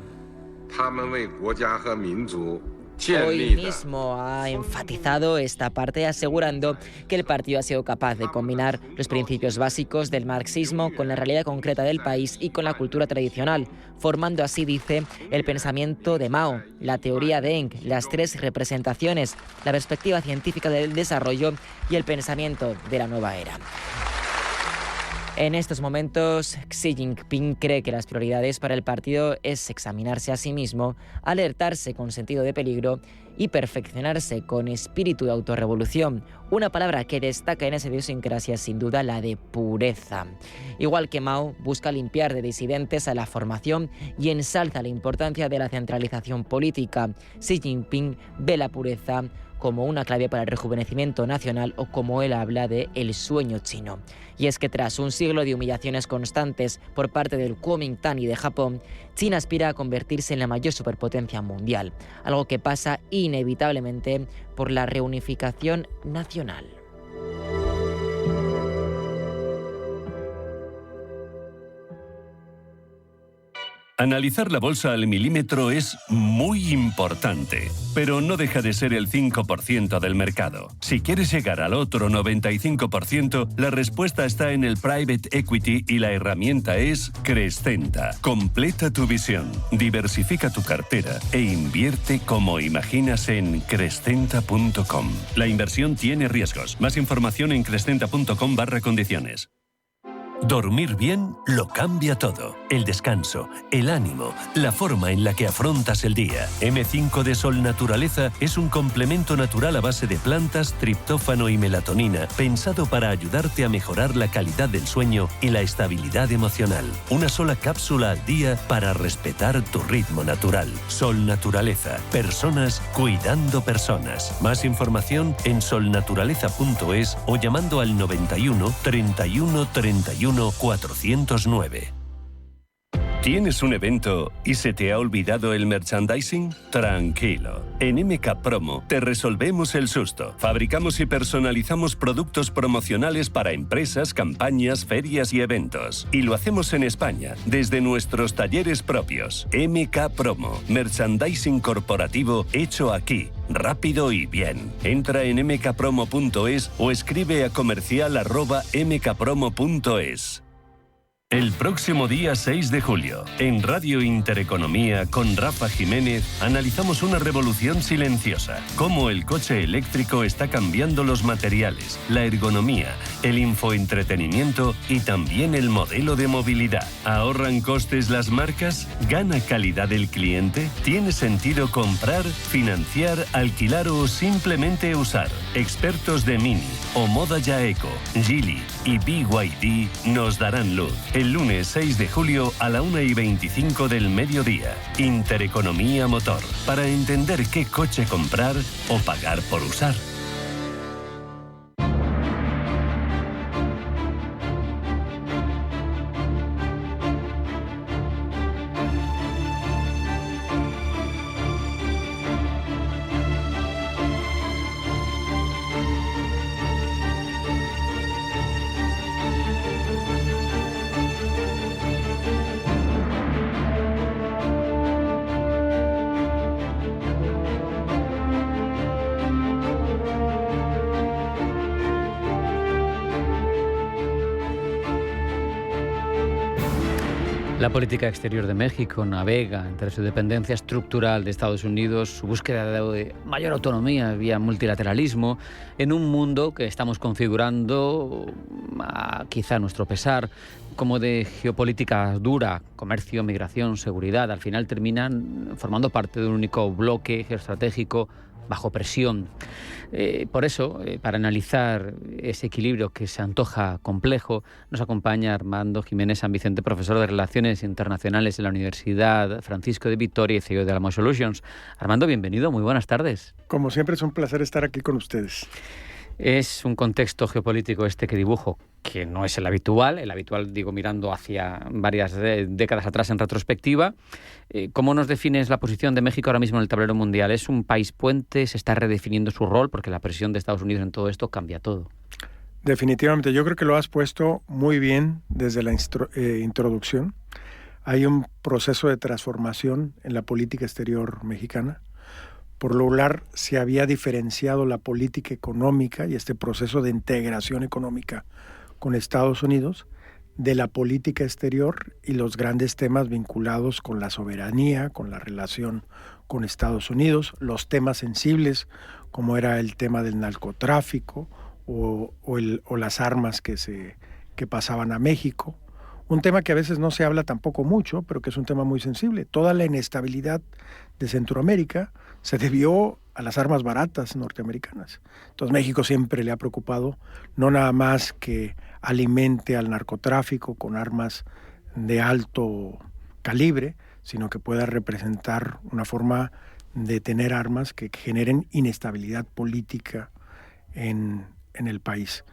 [SPEAKER 19] Hoy mismo ha enfatizado esta parte asegurando que el partido ha sido capaz de combinar los principios básicos del marxismo con la realidad concreta del país y con la cultura tradicional, formando así, dice, el pensamiento de Mao, la teoría de Deng, las tres representaciones, la perspectiva científica del desarrollo y el pensamiento de la nueva era. En estos momentos, Xi Jinping cree que las prioridades para el partido es examinarse a sí mismo, alertarse con sentido de peligro y perfeccionarse con espíritu de autorrevolución. Una palabra que destaca en esa idiosincrasia es sin duda la de pureza. Igual que Mao, busca limpiar de disidentes a la formación y ensalza la importancia de la centralización política. Xi Jinping ve la pureza como una clave para el rejuvenecimiento nacional o como él habla de el sueño chino. Y es que tras un siglo de humillaciones constantes por parte del Kuomintang y de Japón, China aspira a convertirse en la mayor superpotencia mundial, algo que pasa inevitablemente por la reunificación nacional.
[SPEAKER 1] Analizar la bolsa al milímetro es muy importante, pero no deja de ser el 5% del mercado. Si quieres llegar al otro 95%, la respuesta está en el private equity y la herramienta es Crescenta. Completa tu visión, diversifica tu cartera e invierte como imaginas en crescenta.com. La inversión tiene riesgos. Más información en crescenta.com/condiciones. Dormir bien lo cambia todo. El descanso, el ánimo, la forma en la que afrontas el día. M5 de Sol Naturaleza es un complemento natural a base de plantas, triptófano y melatonina, pensado para ayudarte a mejorar la calidad del sueño y la estabilidad emocional. Una sola cápsula al día para respetar tu ritmo natural. Sol Naturaleza. Personas cuidando personas. Más información en solnaturaleza.es o llamando al 91 31 31 409. ¿Tienes un evento y se te ha olvidado el merchandising? Tranquilo. En MK Promo te resolvemos el susto. Fabricamos y personalizamos productos promocionales para empresas, campañas, ferias y eventos. Y lo hacemos en España, desde nuestros talleres propios. MK Promo. Merchandising corporativo hecho aquí. Rápido y bien. Entra en mkpromo.es o escribe a comercial@mkpromo.es. El próximo día 6 de julio, en Radio Intereconomía con Rafa Jiménez, analizamos una revolución silenciosa, cómo el coche eléctrico está cambiando los materiales, la ergonomía, el infoentretenimiento y también el modelo de movilidad. ¿Ahorran costes las marcas? ¿Gana calidad el cliente? ¿Tiene sentido comprar, financiar, alquilar o simplemente usar? Expertos de Mini, Omoda Yaeco, Geely y BYD nos darán luz. El lunes 6 de julio a la 1:25 del mediodía. Intereconomía Motor. Para entender qué coche comprar o pagar por usar.
[SPEAKER 2] La política exterior de México navega entre su dependencia estructural de Estados Unidos, su búsqueda de mayor autonomía vía multilateralismo, en un mundo que estamos configurando, quizá a nuestro pesar, como de geopolítica dura, comercio, migración, seguridad. Al final terminan formando parte de un único bloque geoestratégico bajo presión. Por eso, para analizar ese equilibrio que se antoja complejo, nos acompaña Armando Jiménez San Vicente, profesor de Relaciones Internacionales en la Universidad Francisco de Vitoria y CEO de Alamo Solutions. Armando, bienvenido, muy buenas tardes.
[SPEAKER 20] Como siempre es un placer estar aquí con ustedes.
[SPEAKER 2] Es un contexto geopolítico este que dibujo, que no es el habitual digo mirando hacia varias décadas atrás en retrospectiva. ¿Cómo nos defines la posición de México ahora mismo en el tablero mundial? ¿Es un país puente? ¿Se está redefiniendo su rol? Porque la presión de Estados Unidos en todo esto cambia todo.
[SPEAKER 20] Definitivamente, yo creo que lo has puesto muy bien desde la introducción. Hay un proceso de transformación en la política exterior mexicana. Por lo regular se había diferenciado la política económica y este proceso de integración económica con Estados Unidos de la política exterior y los grandes temas vinculados con la soberanía, con la relación con Estados Unidos, los temas sensibles como era el tema del narcotráfico o las armas que pasaban a México. Un tema que a veces no se habla tampoco mucho, pero que es un tema muy sensible. Toda la inestabilidad de Centroamérica se debió a las armas baratas norteamericanas. Entonces México siempre le ha preocupado no nada más que alimente al narcotráfico con armas de alto calibre, sino que pueda representar una forma de tener armas que generen inestabilidad política en el país.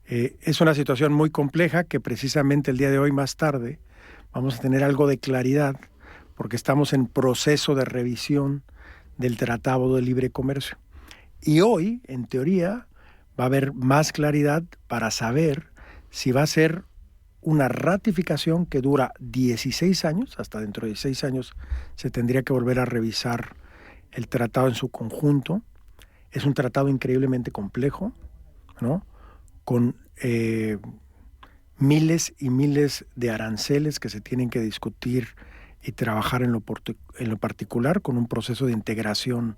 [SPEAKER 20] Es una situación muy compleja que precisamente el día de hoy, más tarde, vamos a tener algo de claridad porque estamos en proceso de revisión del Tratado de Libre Comercio. Y hoy, en teoría, va a haber más claridad para saber si va a ser una ratificación que dura 16 años, hasta dentro de 16 años se tendría que volver a revisar el tratado en su conjunto. Es un tratado increíblemente complejo, ¿no? Con miles y miles de aranceles que se tienen que discutir y trabajar en lo particular, con un proceso de integración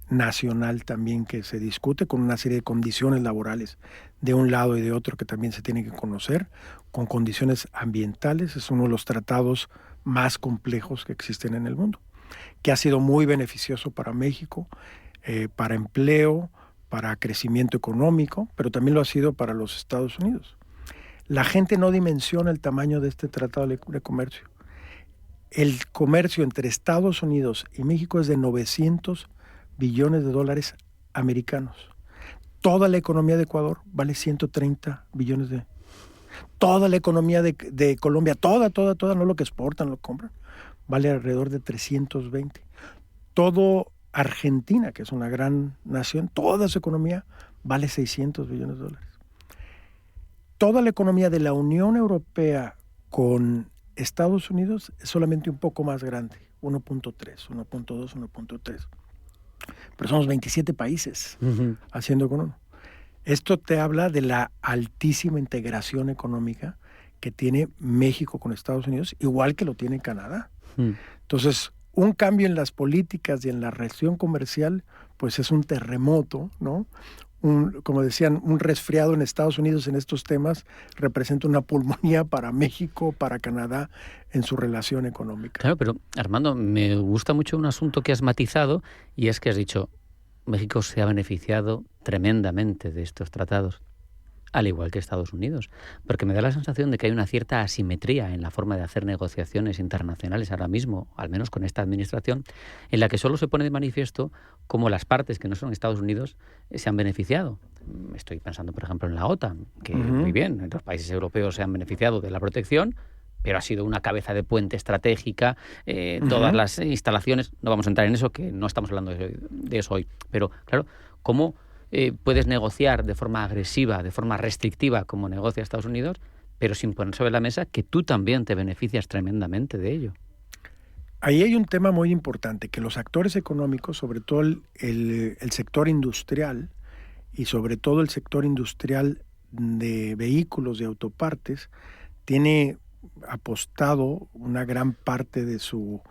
[SPEAKER 20] nacional también que se discute, con una serie de condiciones laborales de un lado y de otro que también se tienen que conocer, con condiciones ambientales. Es uno de los tratados más complejos que existen en el mundo, que ha sido muy beneficioso para México, para empleo, para crecimiento económico, pero también lo ha sido para los Estados Unidos. La gente no dimensiona el tamaño de este Tratado de Libre Comercio. El comercio entre Estados Unidos y México es de 900 billones de dólares americanos. Toda la economía de Ecuador vale 130 billones de... Toda la economía de Colombia, toda, no lo que exportan, lo que compran, vale alrededor de 320. Todo Argentina, que es una gran nación, toda su economía vale 600 billones de dólares. Toda la economía de la Unión Europea con Estados Unidos es solamente un poco más grande, 1.3, 1.2, 1.3. Pero somos 27 países haciendo con uno. Esto te habla de la altísima integración económica que tiene México con Estados Unidos, igual que lo tiene Canadá. Entonces, un cambio en las políticas y en la relación comercial, pues es un terremoto, ¿no? Como decían, un resfriado en Estados Unidos en estos temas representa una pulmonía para México, para Canadá, en su relación económica.
[SPEAKER 2] Claro, pero Armando, me gusta mucho un asunto que has matizado y es que has dicho, México se ha beneficiado tremendamente de estos tratados, al igual que Estados Unidos, porque me da la sensación de que hay una cierta asimetría en la forma de hacer negociaciones internacionales ahora mismo, al menos con esta administración, en la que solo se pone de manifiesto cómo las partes que no son Estados Unidos se han beneficiado. Estoy pensando, por ejemplo, en la OTAN, que muy bien, los países europeos se han beneficiado de la protección, pero ha sido una cabeza de puente estratégica, todas las instalaciones, no vamos a entrar en eso, que no estamos hablando de eso hoy, pero claro, ¿cómo puedes negociar de forma agresiva, de forma restrictiva, como negocia Estados Unidos, pero sin poner sobre la mesa que tú también te beneficias tremendamente de ello?
[SPEAKER 20] Ahí hay un tema muy importante, que los actores económicos, sobre todo el sector industrial y sobre todo el sector industrial de vehículos, de autopartes, tiene apostado una gran parte de su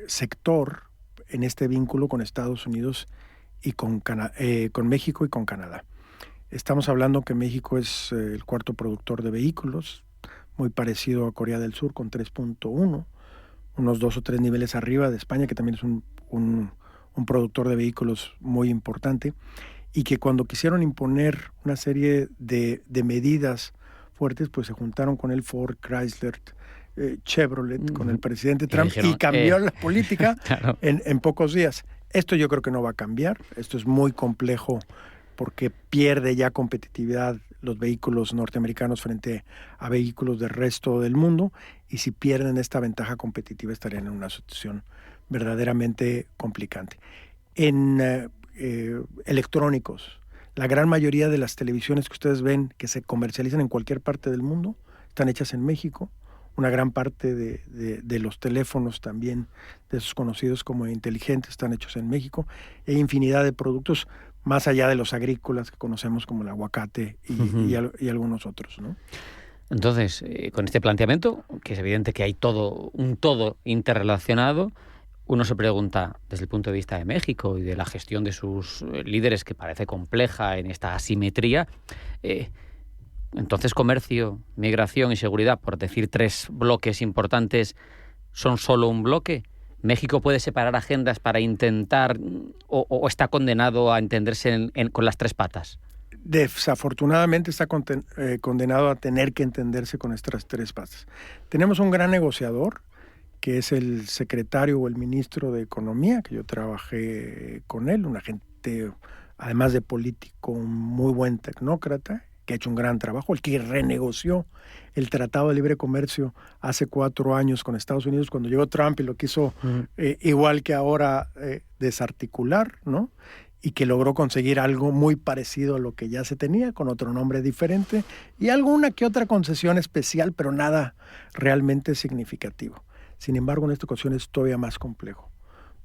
[SPEAKER 20] sector en este vínculo con Estados Unidos y con México y con Canadá. Estamos hablando que México es el cuarto productor de vehículos, muy parecido a Corea del Sur con 3.1, unos 2 o 3 niveles arriba de España, que también es un productor de vehículos muy importante, y que cuando quisieron imponer una serie de medidas fuertes, pues se juntaron con el Ford, Chrysler, Chevrolet, con el presidente Trump, dijeron, y cambió la política claro. en pocos días. Esto yo creo que no va a cambiar, esto es muy complejo porque pierde ya competitividad los vehículos norteamericanos frente a vehículos del resto del mundo, y si pierden esta ventaja competitiva estarían en una situación verdaderamente complicante. En electrónicos, la gran mayoría de las televisiones que ustedes ven que se comercializan en cualquier parte del mundo están hechas en México. Una gran parte de los teléfonos también, de esos conocidos como inteligentes, están hechos en México. Hay infinidad de productos más allá de los agrícolas que conocemos como el aguacate y algunos otros, ¿no?
[SPEAKER 2] Entonces, con este planteamiento, que es evidente que hay un todo interrelacionado, uno se pregunta, desde el punto de vista de México y de la gestión de sus líderes, que parece compleja en esta asimetría, entonces comercio, migración y seguridad, por decir 3 bloques importantes, ¿son solo un bloque? ¿México puede separar agendas para intentar o está condenado a entenderse con las 3 patas?
[SPEAKER 20] Desafortunadamente está condenado a tener que entenderse con estas 3 patas. Tenemos un gran negociador, que es el secretario o el ministro de Economía, que yo trabajé con él, una gente, además de político, un muy buen tecnócrata, que ha hecho un gran trabajo, el que renegoció el Tratado de Libre Comercio hace 4 años con Estados Unidos, cuando llegó Trump y lo quiso, igual que ahora, desarticular, ¿no? Y que logró conseguir algo muy parecido a lo que ya se tenía, con otro nombre diferente, y alguna que otra concesión especial, pero nada realmente significativo. Sin embargo, en esta ocasión es todavía más complejo,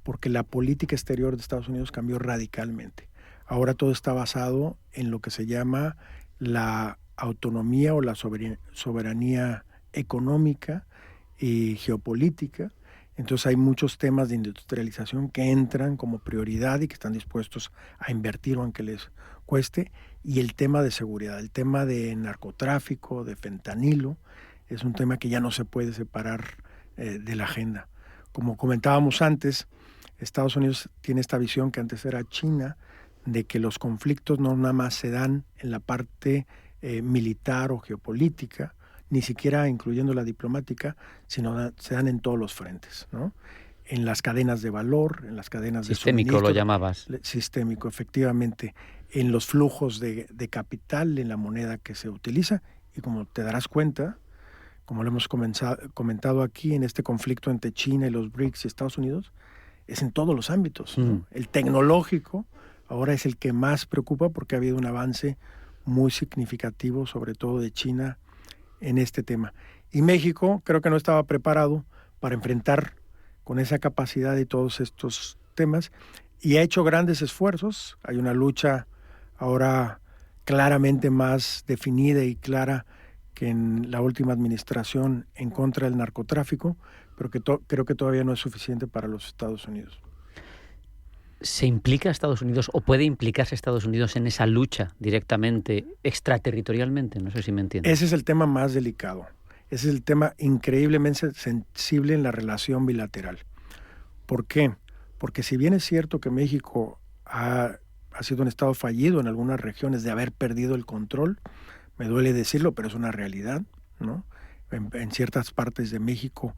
[SPEAKER 20] porque la política exterior de Estados Unidos cambió radicalmente. Ahora todo está basado en lo que se llama la autonomía o la soberanía económica y geopolítica. Entonces hay muchos temas de industrialización que entran como prioridad y que están dispuestos a invertir aunque les cueste. Y el tema de seguridad, el tema de narcotráfico, de fentanilo, es un tema que ya no se puede separar de la agenda. Como comentábamos antes, Estados Unidos tiene esta visión que antes era China, de que los conflictos no nada más se dan en la parte militar o geopolítica, ni siquiera incluyendo la diplomática, sino se dan en todos los frentes, ¿no? En las cadenas de valor, en las cadenas de suministro.
[SPEAKER 2] Sistémico lo llamabas.
[SPEAKER 20] Sistémico, efectivamente. En los flujos de capital, en la moneda que se utiliza. Y como te darás cuenta, como lo hemos comentado aquí, en este conflicto entre China y los BRICS y Estados Unidos, es en todos los ámbitos, ¿no? El tecnológico ahora es el que más preocupa porque ha habido un avance muy significativo, sobre todo de China, en este tema. Y México creo que no estaba preparado para enfrentar con esa capacidad de todos estos temas y ha hecho grandes esfuerzos. Hay una lucha ahora claramente más definida y clara que en la última administración en contra del narcotráfico, pero que creo que todavía no es suficiente para los Estados Unidos.
[SPEAKER 2] ¿Se implica Estados Unidos o puede implicarse Estados Unidos en esa lucha directamente, extraterritorialmente? No sé si me entiendes.
[SPEAKER 20] Ese es el tema más delicado. Ese es el tema increíblemente sensible en la relación bilateral. ¿Por qué? Porque si bien es cierto que México ha sido un estado fallido en algunas regiones de haber perdido el control, me duele decirlo, pero es una realidad, ¿no? En ciertas partes de México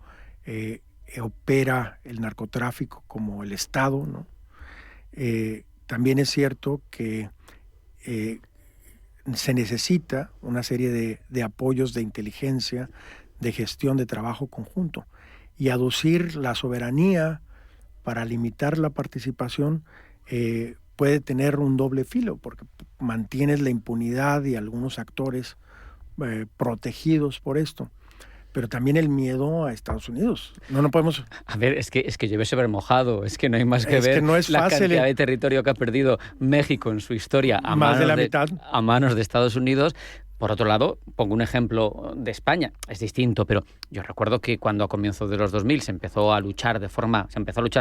[SPEAKER 20] opera el narcotráfico como el Estado, ¿no? También es cierto que se necesita una serie de apoyos de inteligencia, de gestión, de trabajo conjunto. Y aducir la soberanía para limitar la participación puede tener un doble filo, porque mantienes la impunidad y algunos actores protegidos por esto. Pero también el miedo a Estados Unidos. No podemos...
[SPEAKER 2] A ver, es que llueve sobre mojado, es que no hay más que ver
[SPEAKER 20] que no es
[SPEAKER 2] la
[SPEAKER 20] fácil
[SPEAKER 2] cantidad de territorio que ha perdido México en su historia
[SPEAKER 20] más de la mitad
[SPEAKER 2] a manos de Estados Unidos. Por otro lado, pongo un ejemplo de España, es distinto, pero yo recuerdo que cuando a comienzos de los 2000 se empezó a luchar,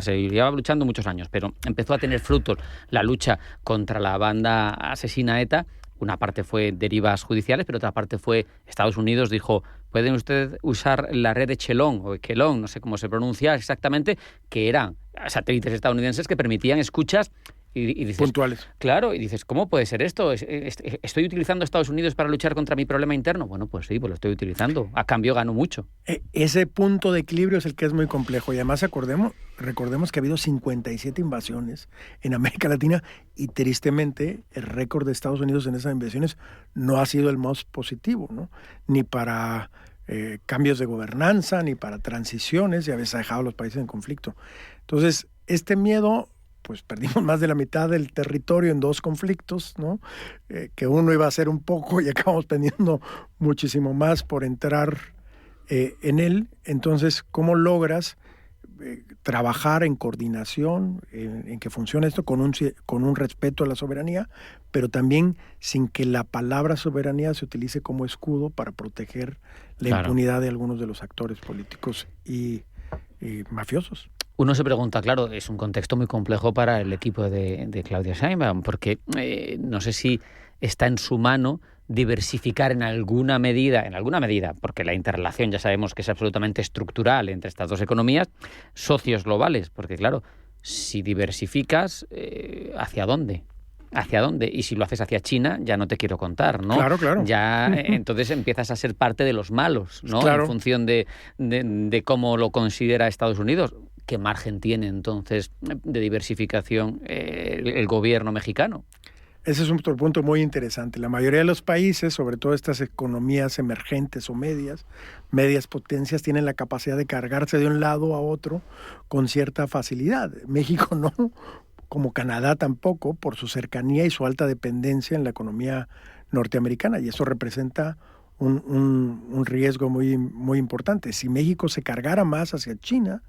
[SPEAKER 2] se llevaba luchando muchos años, pero empezó a tener frutos la lucha contra la banda asesina ETA. Una parte fue derivas judiciales, pero otra parte fue Estados Unidos dijo, pueden ustedes usar la red de Chelón o Echelon, no sé cómo se pronuncia exactamente, que eran satélites estadounidenses que permitían escuchas y dices,
[SPEAKER 20] puntuales.
[SPEAKER 2] Claro, y dices, ¿cómo puede ser esto? ¿Estoy utilizando a Estados Unidos para luchar contra mi problema interno? Bueno, pues sí, pues lo estoy utilizando. A cambio gano mucho.
[SPEAKER 20] Ese punto de equilibrio es el que es muy complejo. Y además recordemos que ha habido 57 invasiones en América Latina y tristemente el récord de Estados Unidos en esas invasiones no ha sido el más positivo, ¿no? Ni para cambios de gobernanza, ni para transiciones, y a veces ha dejado a los países en conflicto. Entonces, este miedo... pues perdimos más de la mitad del territorio en 2 conflictos, ¿no? Que uno iba a ser un poco y acabamos perdiendo muchísimo más por entrar en él. Entonces, ¿cómo logras trabajar en coordinación, en que funcione esto con un respeto a la soberanía, pero también sin que la palabra soberanía se utilice como escudo para proteger la impunidad de algunos de los actores políticos y mafiosos?
[SPEAKER 2] Uno se pregunta, claro, es un contexto muy complejo para el equipo de Claudia Sheinbaum, porque no sé si está en su mano diversificar en alguna medida, porque la interrelación ya sabemos que es absolutamente estructural entre estas dos economías, socios globales, porque claro, si diversificas, ¿hacia dónde? ¿Hacia dónde? Y si lo haces hacia China, ya no te quiero contar, ¿no?
[SPEAKER 20] Claro.
[SPEAKER 2] Ya entonces empiezas a ser parte de los malos, ¿no?
[SPEAKER 20] Claro.
[SPEAKER 2] En función de cómo lo considera Estados Unidos. ¿Qué margen tiene entonces de diversificación el gobierno mexicano?
[SPEAKER 20] Ese es otro punto muy interesante. La mayoría de los países, sobre todo estas economías emergentes o medias potencias, tienen la capacidad de cargarse de un lado a otro con cierta facilidad. México no, como Canadá tampoco, por su cercanía y su alta dependencia en la economía norteamericana, y eso representa un riesgo muy, muy importante. Si México se cargara más hacia China,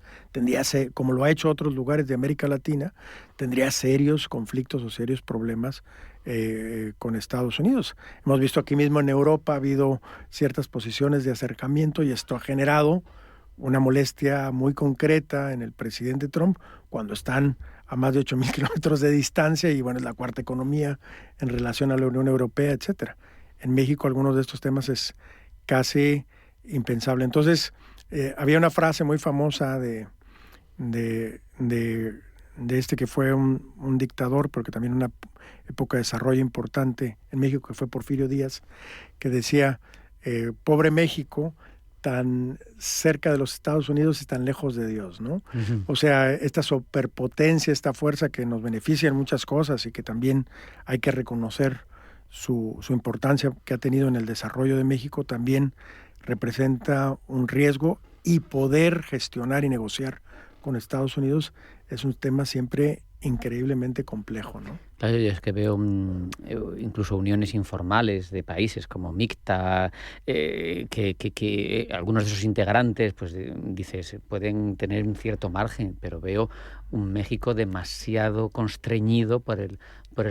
[SPEAKER 20] como lo ha hecho otros lugares de América Latina, tendría serios conflictos o serios problemas con Estados Unidos. Hemos visto aquí mismo en Europa, ha habido ciertas posiciones de acercamiento y esto ha generado una molestia muy concreta en el presidente Trump cuando están a más de 8,000 kilómetros de distancia y bueno, es la cuarta economía en relación a la Unión Europea, etcétera. En México algunos de estos temas es casi impensable. Entonces, había una frase muy famosa de este que fue un dictador, pero que también una época de desarrollo importante en México, que fue Porfirio Díaz, que decía, pobre México, tan cerca de los Estados Unidos y tan lejos de Dios, ¿no? Uh-huh. O sea, esta superpotencia, esta fuerza que nos beneficia en muchas cosas y que también hay que reconocer su importancia que ha tenido en el desarrollo de México, también representa un riesgo, y poder gestionar y negociar con Estados Unidos es un tema siempre increíblemente complejo, ¿no?
[SPEAKER 2] Claro, yo es que veo incluso uniones informales de países como MICTA, que algunos de sus integrantes, pues dices, pueden tener un cierto margen, pero veo un México demasiado constreñido por el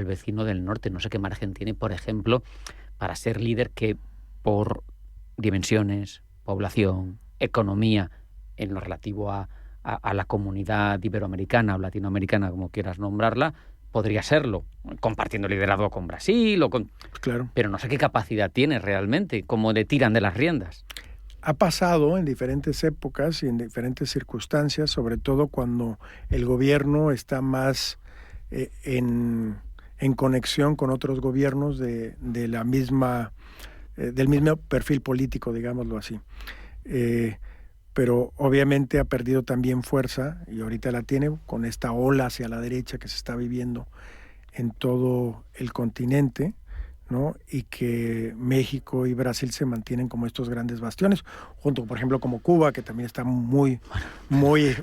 [SPEAKER 2] vecino del norte. No sé qué margen tiene, por ejemplo, para ser líder que por dimensiones, población, economía, en lo relativo a la comunidad iberoamericana o latinoamericana, como quieras nombrarla, podría serlo, compartiendo liderazgo con Brasil o con...
[SPEAKER 20] Claro.
[SPEAKER 2] Pero no sé qué capacidad tiene realmente, cómo le tiran de las riendas.
[SPEAKER 20] Ha pasado en diferentes épocas y en diferentes circunstancias, sobre todo cuando el gobierno está más en conexión con otros gobiernos de la misma del mismo perfil político, digámoslo así. Pero obviamente ha perdido también fuerza, y ahorita la tiene con esta ola hacia la derecha que se está viviendo en todo el continente, ¿no? Y que México y Brasil se mantienen como estos grandes bastiones, junto, por ejemplo, como Cuba, que también está muy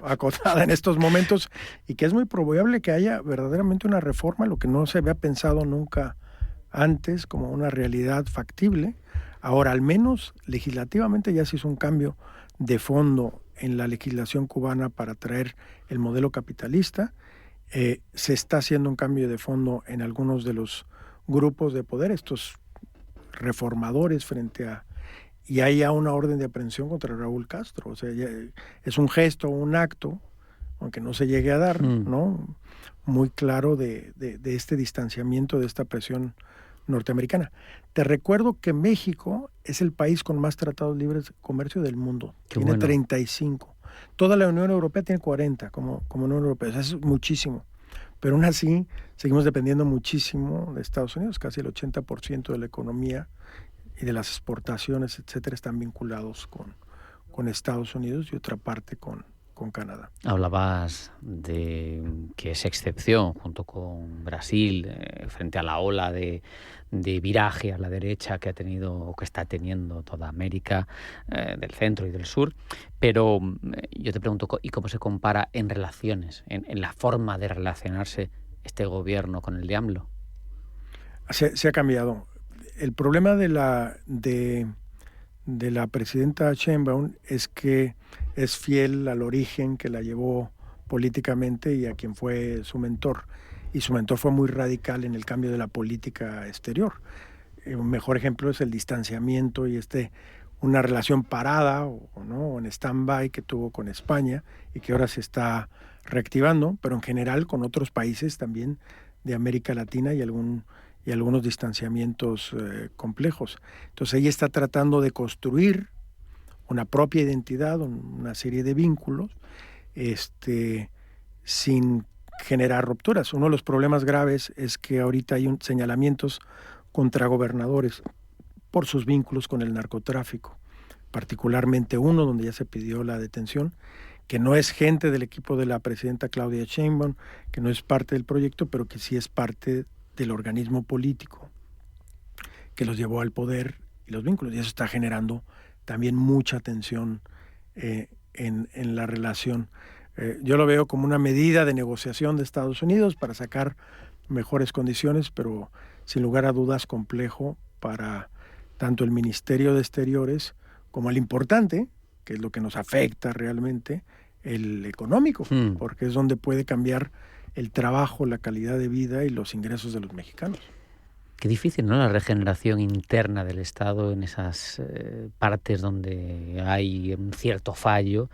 [SPEAKER 20] acotada en estos momentos, y que es muy probable que haya verdaderamente una reforma, lo que no se había pensado nunca antes como una realidad factible. Ahora, al menos legislativamente ya se hizo un cambio de fondo en la legislación cubana para traer el modelo capitalista. Se está haciendo un cambio de fondo en algunos de los grupos de poder, estos reformadores frente a... Y hay ya una orden de aprehensión contra Raúl Castro. O sea, es un gesto, un acto, aunque no se llegue a dar, ¿no? Muy claro de este distanciamiento, de esta presión norteamericana. Te recuerdo que México es el país con más tratados libres de comercio del mundo. Tiene bueno. 35. Toda la Unión Europea tiene 40 como Unión Europea. O sea, es muchísimo. Pero aún así, seguimos dependiendo muchísimo de Estados Unidos. Casi el 80% de la economía y de las exportaciones, etcétera, están vinculados con Estados Unidos y otra parte con Canadá.
[SPEAKER 2] Hablabas de que es excepción junto con Brasil frente a la ola de viraje a la derecha que ha tenido o que está teniendo toda América del centro y del sur, pero yo te pregunto, ¿y cómo se compara en relaciones, en la forma de relacionarse este gobierno con el de AMLO?
[SPEAKER 20] Se ha cambiado. El problema de la presidenta Sheinbaum es que es fiel al origen que la llevó políticamente y a quien fue su mentor. Y su mentor fue muy radical en el cambio de la política exterior. Un mejor ejemplo es el distanciamiento y una relación parada o en stand-by que tuvo con España y que ahora se está reactivando, pero en general con otros países también de América Latina y algunos distanciamientos complejos. Entonces ella está tratando de construir una propia identidad, una serie de vínculos, sin generar rupturas. Uno de los problemas graves es que ahorita hay señalamientos contra gobernadores por sus vínculos con el narcotráfico, particularmente uno donde ya se pidió la detención, que no es gente del equipo de la presidenta Claudia Sheinbaum, que no es parte del proyecto, pero que sí es parte del organismo político que los llevó al poder y los vínculos. Y eso está generando también mucha tensión en la relación. Yo lo veo como una medida de negociación de Estados Unidos para sacar mejores condiciones, pero sin lugar a dudas complejo para tanto el Ministerio de Exteriores como el importante, que es lo que nos afecta realmente, el económico, porque es donde puede cambiar el trabajo, la calidad de vida y los ingresos de los mexicanos.
[SPEAKER 2] Qué difícil, ¿no? La regeneración interna del Estado en esas partes donde hay un cierto fallo.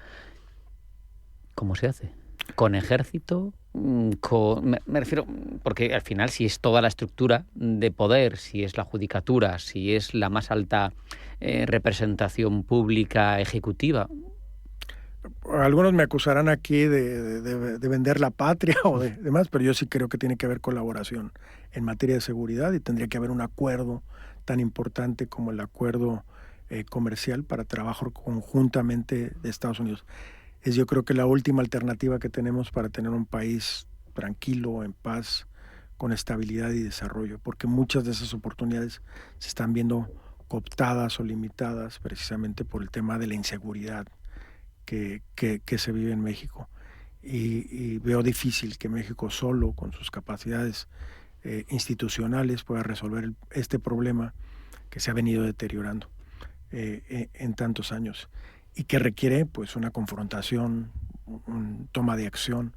[SPEAKER 2] ¿Cómo se hace? ¿Con ejército? Me refiero, porque al final si es toda la estructura de poder, si es la judicatura, si es la más alta representación pública ejecutiva.
[SPEAKER 20] Algunos me acusarán aquí de vender la patria o de demás, pero yo sí creo que tiene que haber colaboración en materia de seguridad y tendría que haber un acuerdo tan importante como el acuerdo comercial para trabajar conjuntamente de Estados Unidos. Es yo creo que la última alternativa que tenemos para tener un país tranquilo, en paz, con estabilidad y desarrollo, porque muchas de esas oportunidades se están viendo cooptadas o limitadas precisamente por el tema de la inseguridad que se vive en México. Y veo difícil que México solo, con sus capacidades institucionales, pueda resolver este problema que se ha venido deteriorando en tantos años y que requiere pues una confrontación, toma de acción,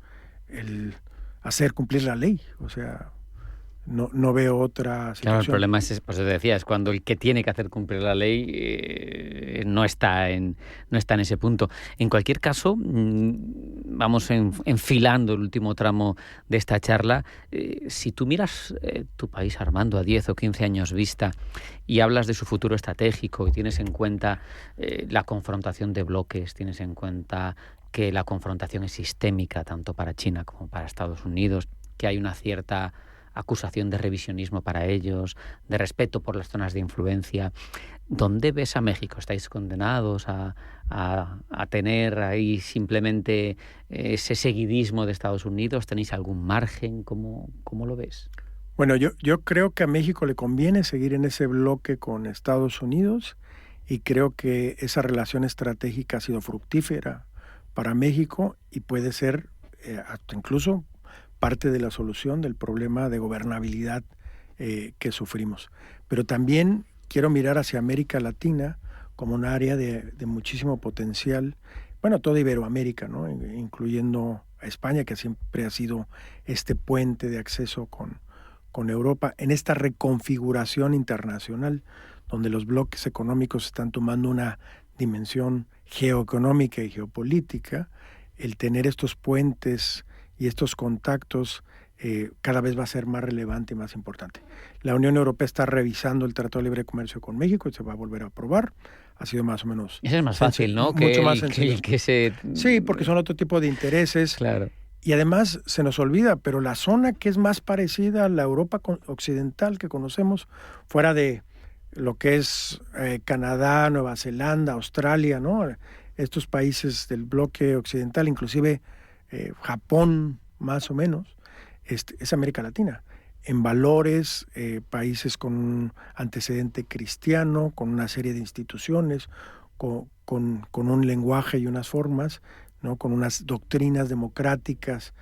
[SPEAKER 20] el hacer cumplir la ley. O sea, no veo otra situación.
[SPEAKER 2] Claro, el problema es, pues te decía, es cuando el que tiene que hacer cumplir la ley no está en ese punto. En cualquier caso, vamos enfilando el último tramo de esta charla. Si tú miras tu país, Armando, a 10 o 15 años vista y hablas de su futuro estratégico y tienes en cuenta la confrontación de bloques, tienes en cuenta que la confrontación es sistémica tanto para China como para Estados Unidos, que hay una cierta acusación de revisionismo para ellos, de respeto por las zonas de influencia. ¿Dónde ves a México? ¿Estáis condenados a tener ahí simplemente ese seguidismo de Estados Unidos? ¿Tenéis algún margen? ¿Cómo lo ves?
[SPEAKER 20] Bueno, yo creo que a México le conviene seguir en ese bloque con Estados Unidos y creo que esa relación estratégica ha sido fructífera para México y puede ser hasta incluso parte de la solución del problema de gobernabilidad que sufrimos. Pero también quiero mirar hacia América Latina como un área de muchísimo potencial, bueno, toda Iberoamérica, ¿no? Incluyendo a España, que siempre ha sido este puente de acceso con Europa, en esta reconfiguración internacional, donde los bloques económicos están tomando una dimensión geoeconómica y geopolítica, el tener estos puentes y estos contactos cada vez va a ser más relevante y más importante. La Unión Europea está revisando el Tratado de Libre Comercio con México y se va a volver a aprobar. Ha sido más o menos...
[SPEAKER 2] Eso es más fácil, ¿no?
[SPEAKER 20] Mucho más sencillo. Sí, porque son otro tipo de intereses.
[SPEAKER 2] Claro.
[SPEAKER 20] Y además se nos olvida, pero la zona que es más parecida a la Europa occidental que conocemos, fuera de lo que es Canadá, Nueva Zelanda, Australia, ¿no? Estos países del bloque occidental, inclusive Japón, más o menos, es América Latina. En valores, países con un antecedente cristiano, con una serie de instituciones, con un lenguaje y unas formas, ¿no? Con unas doctrinas democráticas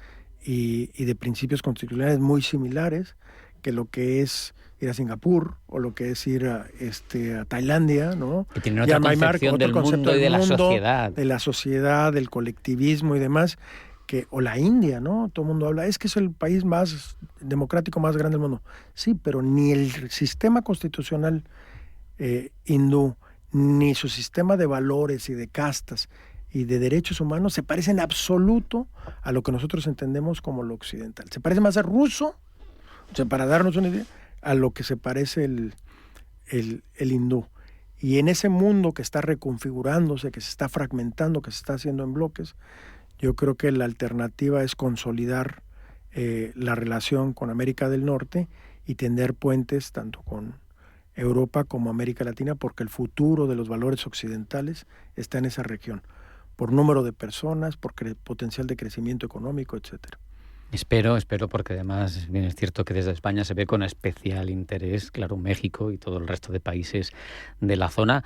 [SPEAKER 20] y de principios constitucionales muy similares que lo que es ir a Singapur o lo que es ir a Tailandia, ¿no?
[SPEAKER 2] Que tienen otra concepción del mundo y de la sociedad.
[SPEAKER 20] De la sociedad, del colectivismo y demás. O la India, ¿no? Todo el mundo habla, es que es el país más democrático, más grande del mundo. Sí, pero ni el sistema constitucional hindú, ni su sistema de valores y de castas y de derechos humanos se parece en absoluto a lo que nosotros entendemos como lo occidental. Se parece más al ruso, o sea, para darnos una idea, a lo que se parece el hindú. Y en ese mundo que está reconfigurándose, que se está fragmentando, que se está haciendo en bloques, yo creo que la alternativa es consolidar la relación con América del Norte y tender puentes tanto con Europa como América Latina, porque el futuro de los valores occidentales está en esa región, por número de personas, por potencial de crecimiento económico, etcétera.
[SPEAKER 2] Espero, porque además bien es cierto que desde España se ve con especial interés, claro, México y todo el resto de países de la zona.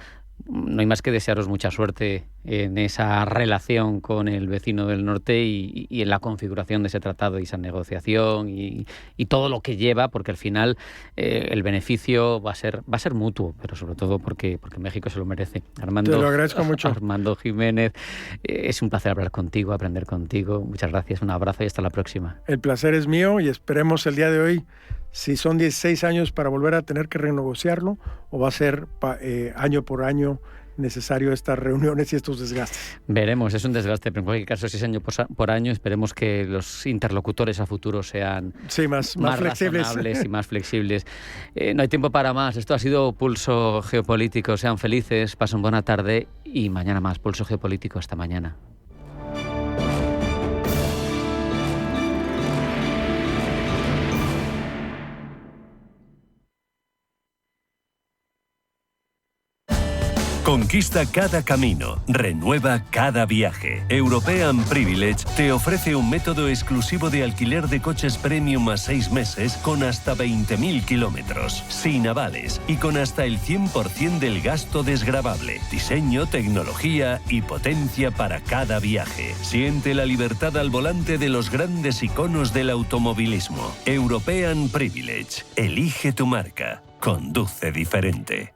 [SPEAKER 2] No hay más que desearos mucha suerte en esa relación con el vecino del norte y en la configuración de ese tratado y esa negociación y todo lo que lleva, porque al final el beneficio va a ser mutuo, pero sobre todo porque México se lo merece. Armando,
[SPEAKER 20] te lo agradezco mucho.
[SPEAKER 2] Armando Jiménez, es un placer hablar contigo, aprender contigo. Muchas gracias, un abrazo y hasta la próxima.
[SPEAKER 20] El placer es mío y esperemos el día de hoy, si son 16 años para volver a tener que renegociarlo o va a ser año por año necesario estas reuniones y estos desgastes.
[SPEAKER 2] Veremos, es un desgaste, pero en cualquier caso, si es año por año, esperemos que los interlocutores a futuro sean
[SPEAKER 20] más flexibles.
[SPEAKER 2] Razonables y más flexibles. No hay tiempo para más. Esto ha sido Pulso Geopolítico. Sean felices, pasen buena tarde y mañana más. Pulso Geopolítico. Hasta mañana.
[SPEAKER 1] Conquista cada camino, renueva cada viaje. European Privilege te ofrece un método exclusivo de alquiler de coches premium a 6 meses con hasta 20.000 kilómetros, sin avales y con hasta el 100% del gasto desgravable. Diseño, tecnología y potencia para cada viaje. Siente la libertad al volante de los grandes iconos del automovilismo. European Privilege. Elige tu marca. Conduce diferente.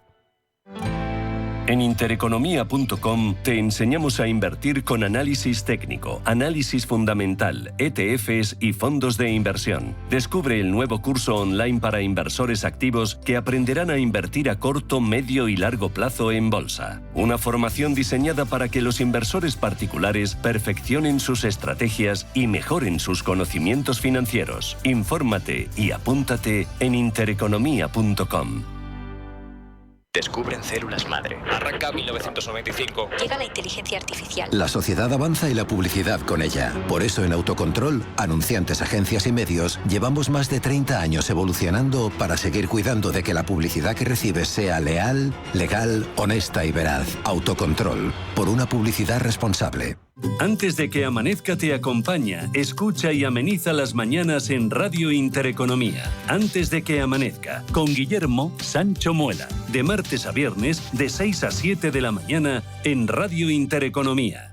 [SPEAKER 1] En intereconomía.com te enseñamos a invertir con análisis técnico, análisis fundamental, ETFs y fondos de inversión. Descubre el nuevo curso online para inversores activos que aprenderán a invertir a corto, medio y largo plazo en bolsa. Una formación diseñada para que los inversores particulares perfeccionen sus estrategias y mejoren sus conocimientos financieros. Infórmate y apúntate en intereconomía.com.
[SPEAKER 21] Descubren células madre. Arranca 1995.
[SPEAKER 5] Llega la inteligencia artificial.
[SPEAKER 21] La sociedad avanza y la publicidad con ella. Por eso en Autocontrol, anunciantes, agencias y medios, llevamos más de 30 años evolucionando para seguir cuidando de que la publicidad que recibes sea leal, legal, honesta y veraz. Autocontrol. Por una publicidad responsable.
[SPEAKER 1] Antes de que amanezca te acompaña, escucha y ameniza las mañanas en Radio Intereconomía. Antes de que amanezca, con Guillermo Sancho Muela. De martes a viernes, de 6 a 7 de la mañana, en Radio Intereconomía.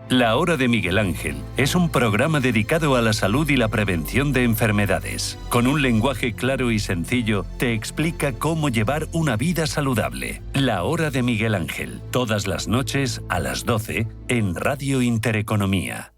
[SPEAKER 1] La Hora de Miguel Ángel es un programa dedicado a la salud y la prevención de enfermedades. Con un lenguaje claro y sencillo, te explica cómo llevar una vida saludable. La Hora de Miguel Ángel, todas las noches a las 12 en Radio Intereconomía.